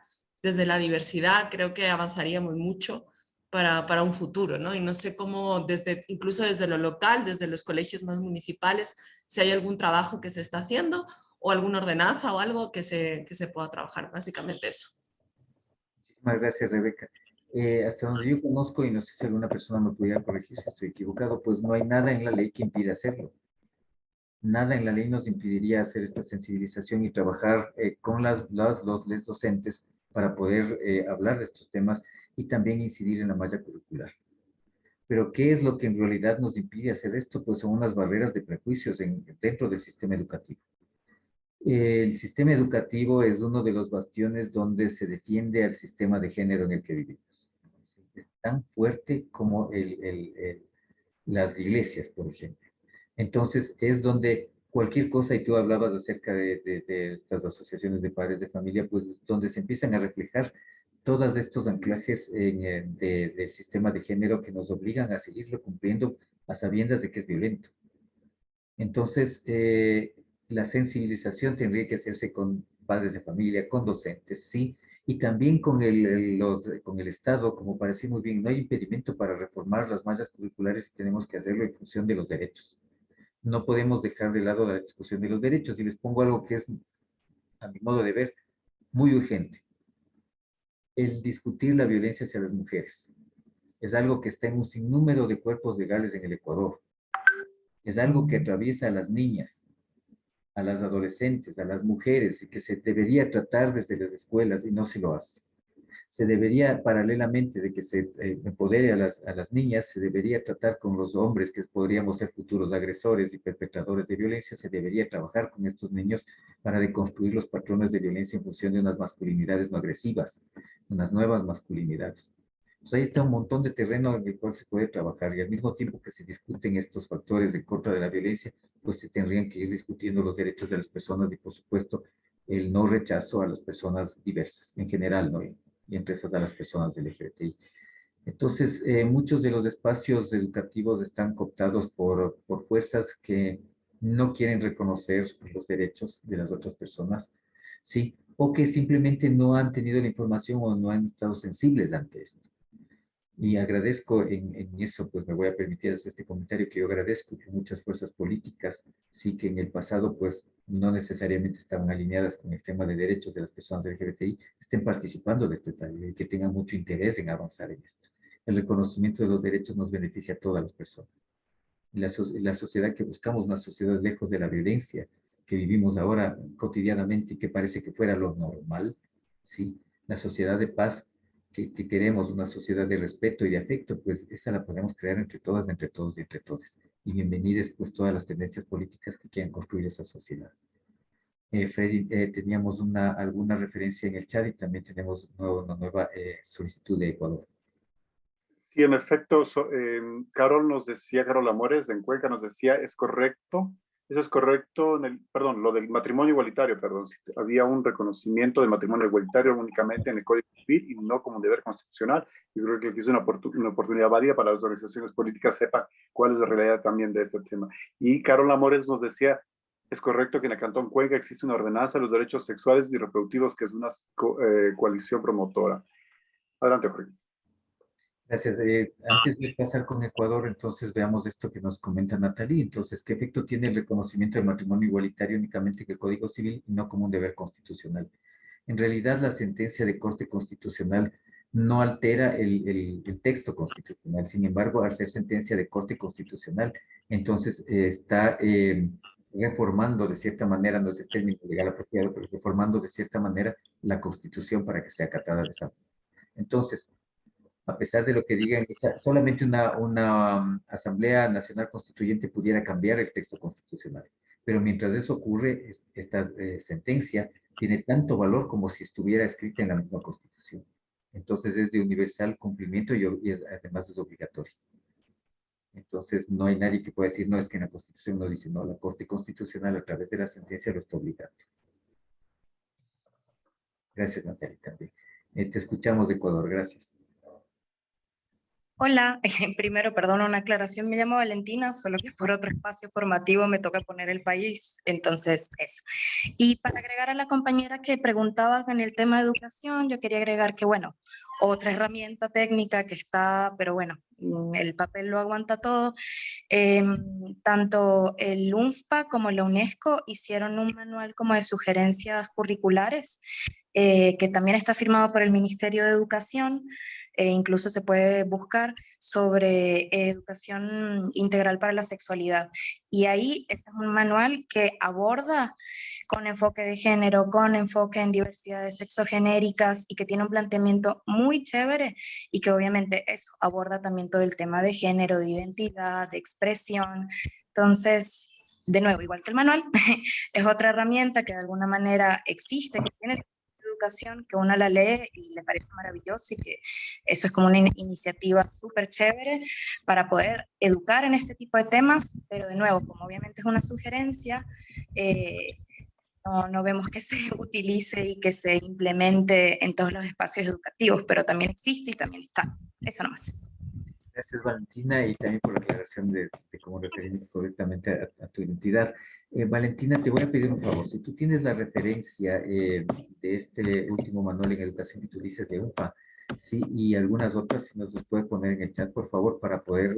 desde la diversidad, creo que avanzaríamos mucho para un futuro, ¿no? Y no sé cómo, incluso desde lo local, desde los colegios más municipales, si hay algún trabajo que se está haciendo o alguna ordenanza o algo que se pueda trabajar, básicamente eso. Muchísimas gracias, Rebeca. Hasta donde yo conozco, y no sé si alguna persona me pudiera corregir si estoy equivocado, pues no hay nada en la ley que impida hacerlo. Nada en la ley nos impediría hacer esta sensibilización y trabajar con los docentes para poder hablar de estos temas y también incidir en la malla curricular. Pero ¿qué es lo que en realidad nos impide hacer esto? Pues son unas barreras de prejuicios dentro del sistema educativo. El sistema educativo es uno de los bastiones donde se defiende al sistema de género en el que vivimos. Es tan fuerte como las iglesias, por ejemplo. Entonces, es donde cualquier cosa, y tú hablabas acerca de estas asociaciones de padres de familia, pues donde se empiezan a reflejar todos estos anclajes del sistema de género que nos obligan a seguirlo cumpliendo a sabiendas de que es violento. Entonces, la sensibilización tendría que hacerse con padres de familia, con docentes, sí, y también con el Estado, como parece muy bien, no hay impedimento para reformar las mallas curriculares y tenemos que hacerlo en función de los derechos. No podemos dejar de lado la discusión de los derechos, y les pongo algo que es, a mi modo de ver, muy urgente. El discutir la violencia hacia las mujeres. Es algo que está en un sinnúmero de cuerpos legales en el Ecuador. Es algo que atraviesa a las niñas, a las adolescentes, a las mujeres, y que se debería tratar desde las escuelas y no se lo hace. Se debería, paralelamente de que se empodere a las niñas, se debería tratar con los hombres que podríamos ser futuros agresores y perpetradores de violencia, se debería trabajar con estos niños para deconstruir los patrones de violencia en función de unas masculinidades no agresivas, unas nuevas masculinidades. Pues ahí está un montón de terreno en el cual se puede trabajar, y al mismo tiempo que se discuten estos factores en contra de la violencia, pues se tendrían que ir discutiendo los derechos de las personas y, por supuesto, el no rechazo a las personas diversas en general, ¿no? Y entre esas a las personas LGBTI. Entonces, muchos de los espacios educativos están cooptados por fuerzas que no quieren reconocer los derechos de las otras personas, ¿sí? O que simplemente no han tenido la información o no han estado sensibles ante esto. Y agradezco en eso, pues me voy a permitir hacer este comentario, que yo agradezco que muchas fuerzas políticas, sí que en el pasado pues no necesariamente estaban alineadas con el tema de derechos de las personas LGBTI, estén participando de este taller y que tengan mucho interés en avanzar en esto. El reconocimiento de los derechos nos beneficia a todas las personas. Y la sociedad que buscamos, una sociedad lejos de la violencia que vivimos ahora cotidianamente y que parece que fuera lo normal, ¿sí? La sociedad de paz que queremos, una sociedad de respeto y de afecto, pues esa la podemos crear entre todas, entre todos y entre todas. Y bienvenidas pues todas las tendencias políticas que quieran construir esa sociedad. Freddy, teníamos alguna referencia en el chat y también tenemos una nueva solicitud de Ecuador. Sí, en efecto, Carol Amores en Cuenca nos decía, es correcto, eso es correcto, perdón, lo del matrimonio igualitario, perdón, si había un reconocimiento del matrimonio igualitario únicamente en el Código Civil y no como un deber constitucional. Yo creo que es una oportunidad válida para las organizaciones políticas sepan cuál es la realidad también de este tema. Y Carol Amores nos decía, es correcto que en el Cantón Cuenca existe una ordenanza de los derechos sexuales y reproductivos que es una coalición promotora. Adelante, Jorge. Gracias. Antes de pasar con Ecuador, entonces veamos esto que nos comenta Natalie. Entonces, ¿qué efecto tiene el reconocimiento del matrimonio igualitario únicamente en el Código Civil y no como un deber constitucional? En realidad, la sentencia de Corte Constitucional no altera el texto constitucional. Sin embargo, al ser sentencia de Corte Constitucional, entonces está reformando de cierta manera, no es el término legal apropiado, pero reformando de cierta manera la Constitución para que sea acatada de esa forma. Entonces, a pesar de lo que digan, solamente una Asamblea Nacional Constituyente pudiera cambiar el texto constitucional. Pero mientras eso ocurre, esta sentencia tiene tanto valor como si estuviera escrita en la misma Constitución. Entonces es de universal cumplimiento y además es obligatorio. Entonces no hay nadie que pueda decir, no, es que en la Constitución no dice, no, la Corte Constitucional a través de la sentencia lo está obligando. Gracias, Natalia, también. Te escuchamos de Ecuador, gracias. Hola, primero, perdón, una aclaración, me llamo Valentina, solo que por otro espacio formativo me toca poner el país, entonces eso. Y para agregar a la compañera que preguntaba en el tema de educación, yo quería agregar que, bueno, otra herramienta técnica que está, pero bueno, el papel lo aguanta todo, tanto el UNFPA como la UNESCO hicieron un manual como de sugerencias curriculares, que también está firmado por el Ministerio de Educación, incluso se puede buscar sobre educación integral para la sexualidad. Y ahí ese es un manual que aborda con enfoque de género, con enfoque en diversidades sexogenéricas y que tiene un planteamiento muy chévere y que obviamente eso aborda también todo el tema de género, de identidad, de expresión. Entonces, de nuevo, igual que el manual, es otra herramienta que de alguna manera existe, que tiene educación, que uno la lee y le parece maravilloso y que eso es como una iniciativa súper chévere para poder educar en este tipo de temas, pero de nuevo, como obviamente es una sugerencia, no vemos que se utilice y que se implemente en todos los espacios educativos, pero también existe y también está. Eso nomás. Gracias, Valentina, y también por la aclaración de cómo referirme correctamente a tu identidad. Valentina, te voy a pedir un favor. Si tú tienes la referencia de este último manual en educación que tú dices de UPA, sí, y algunas otras, si nos los puedes poner en el chat, por favor, para poder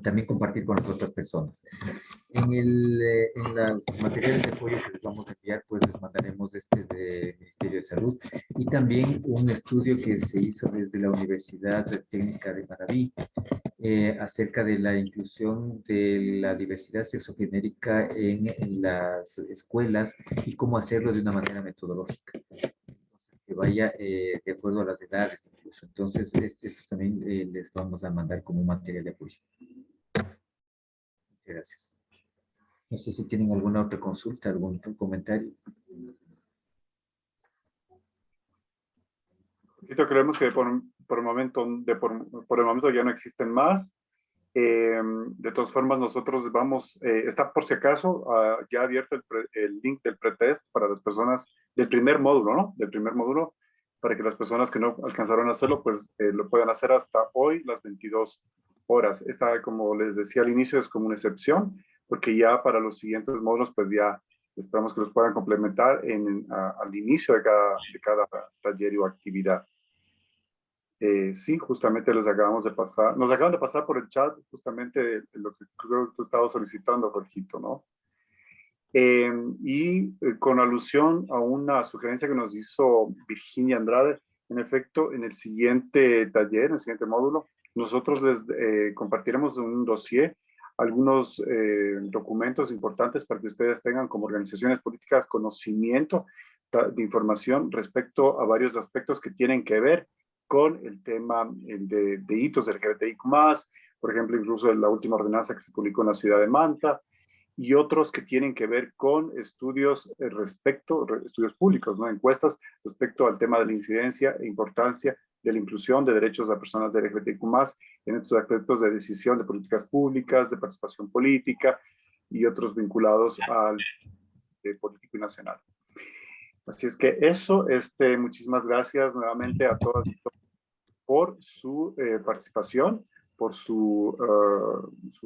también compartir con las otras personas. En las materiales de apoyo que les vamos a enviar, pues les mandaremos del Ministerio de Salud y también un estudio que se hizo desde la Universidad Técnica de Manabí acerca de la inclusión de la diversidad sexogenérica en las escuelas y cómo hacerlo de una manera metodológica. Entonces, que vaya de acuerdo a las edades incluso. Entonces, esto también les vamos a mandar como un material de apoyo. Muchas gracias. No sé si tienen alguna otra consulta, algún comentario. Creemos que por el momento ya no existen más. De todas formas, nosotros vamos, está por si acaso ya abierto el link del pretest para las personas del primer módulo, ¿no? Del primer módulo, para que las personas que no alcanzaron a hacerlo, pues lo puedan hacer hasta hoy, las 22 horas. Esta, como les decía al inicio, es como una excepción, porque ya para los siguientes módulos, pues ya esperamos que los puedan complementar al inicio de cada taller o actividad. Sí, justamente nos acaban de pasar por el chat justamente lo que creo que tú estabas solicitando, Jorgito, ¿no? Con alusión a una sugerencia que nos hizo Virginia Andrade, en efecto, en el siguiente taller, en el siguiente módulo, nosotros les compartiremos un dossier, algunos documentos importantes para que ustedes tengan como organizaciones políticas conocimiento de información respecto a varios aspectos que tienen que ver con el tema de hitos LGBTIQ+, por ejemplo, incluso la última ordenanza que se publicó en la ciudad de Manta, y otros que tienen que ver con estudios estudios públicos, ¿no? Encuestas respecto al tema de la incidencia e importancia de la inclusión de derechos a personas de LGBTIQ+, en estos aspectos de decisión de políticas públicas, de participación política y otros vinculados al político y nacional. Así es que eso, muchísimas gracias nuevamente a todas y todos por su participación, por sus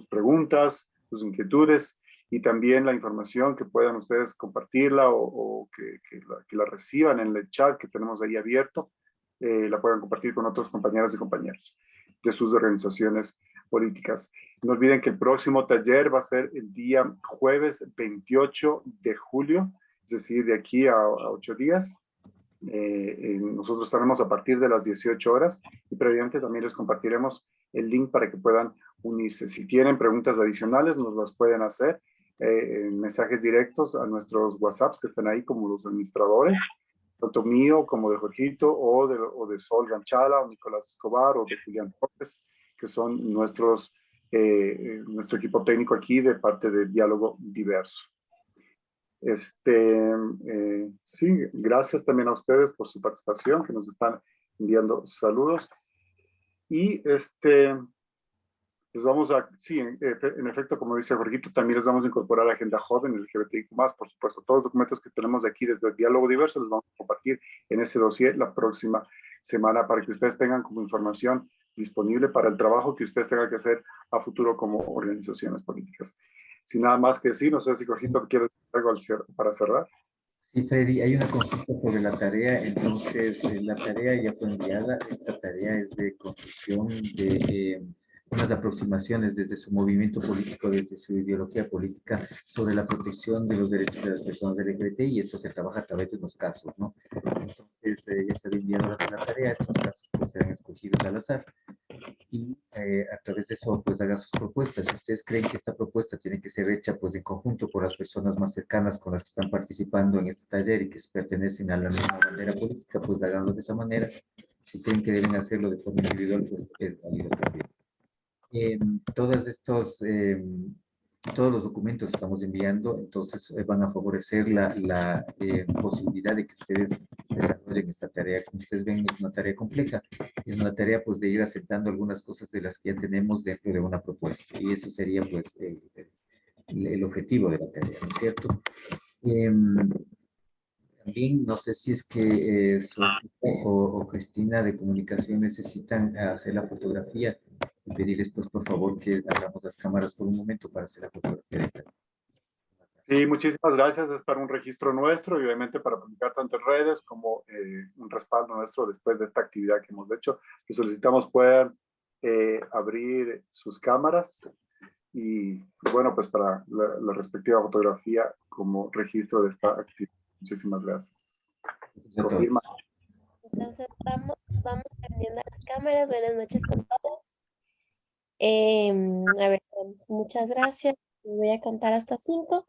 preguntas, sus inquietudes y también la información que puedan ustedes compartirla o que la reciban en el chat que tenemos ahí abierto, la puedan compartir con otros compañeros y compañeros de sus organizaciones políticas. No olviden que el próximo taller va a ser el día jueves 28 de julio, es decir, de aquí a 8 días. Nosotros estaremos a partir de las 18 horas y previamente también les compartiremos el link para que puedan unirse. Si tienen preguntas adicionales, nos las pueden hacer en mensajes directos a nuestros WhatsApps que están ahí como los administradores, tanto mío como de Jorgito o de Sol Ganchala o Nicolás Escobar o de Julián Torres, que son nuestro equipo técnico aquí de parte de Diálogo Diverso. Sí, gracias también a ustedes por su participación, que nos están enviando saludos. Y les vamos a, sí, en efecto, como dice Jorgito, también les vamos a incorporar la Agenda Joven, el LGBTIQ+, por supuesto, todos los documentos que tenemos de aquí desde el Diálogo Diverso los vamos a compartir en ese dossier la próxima semana para que ustedes tengan como información disponible para el trabajo que ustedes tengan que hacer a futuro como organizaciones políticas. Sin nada más que decir, no sé si Jorgito quiere algo para cerrar. Sí, Freddy, hay una consulta sobre la tarea, entonces la tarea ya fue enviada, esta tarea es de construcción de unas aproximaciones desde su movimiento político, desde su ideología política sobre la protección de los derechos de las personas LGBT y esto se trabaja a través de los casos, ¿no? Entonces ya se ha enviado la tarea, estos casos serán escogidos al azar. Y a través de eso, pues haga sus propuestas. Si ustedes creen que esta propuesta tiene que ser hecha, pues en conjunto por las personas más cercanas con las que están participando en este taller y que pertenecen a la misma bandera política, pues háganlo de esa manera. Si creen que deben hacerlo de forma individual, pues es válido también. Todos los documentos que estamos enviando, entonces van a favorecer la posibilidad de que ustedes desarrollen esta tarea. Como ustedes ven, es una tarea compleja, es una tarea pues de ir aceptando algunas cosas de las que ya tenemos dentro de una propuesta, y eso sería pues el objetivo de la tarea, ¿no es cierto? También no sé si es que Sofía o Cristina de comunicación necesitan hacer la fotografía, y pedirles pues por favor que hagamos las cámaras por un momento para hacer la fotografía. Sí, muchísimas gracias. Es para un registro nuestro y obviamente para publicar tanto en redes como un respaldo nuestro después de esta actividad que hemos hecho. Que solicitamos puedan abrir sus cámaras y bueno, pues para la respectiva fotografía como registro de esta actividad. Muchísimas gracias. Confirma. Entonces vamos prendiendo las cámaras. Buenas noches con todos. A ver, muchas gracias. Voy a contar hasta 5.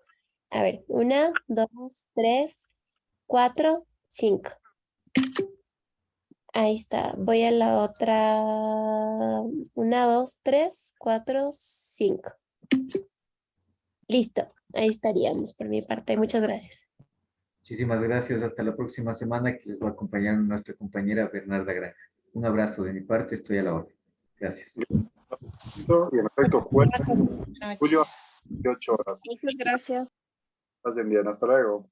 A ver, 1, 2, 3, 4, 5. Ahí está. Voy a la otra. 1, 2, 3, 4, 5. Listo. Ahí estaríamos por mi parte. Muchas gracias. Muchísimas gracias. Hasta la próxima semana, que les va a acompañar nuestra compañera Bernarda Granja. Un abrazo de mi parte. Estoy a la orden. Gracias. Y en efecto, jueves, julio, 18 horas. Muchas gracias. Pasen bien. Hasta luego.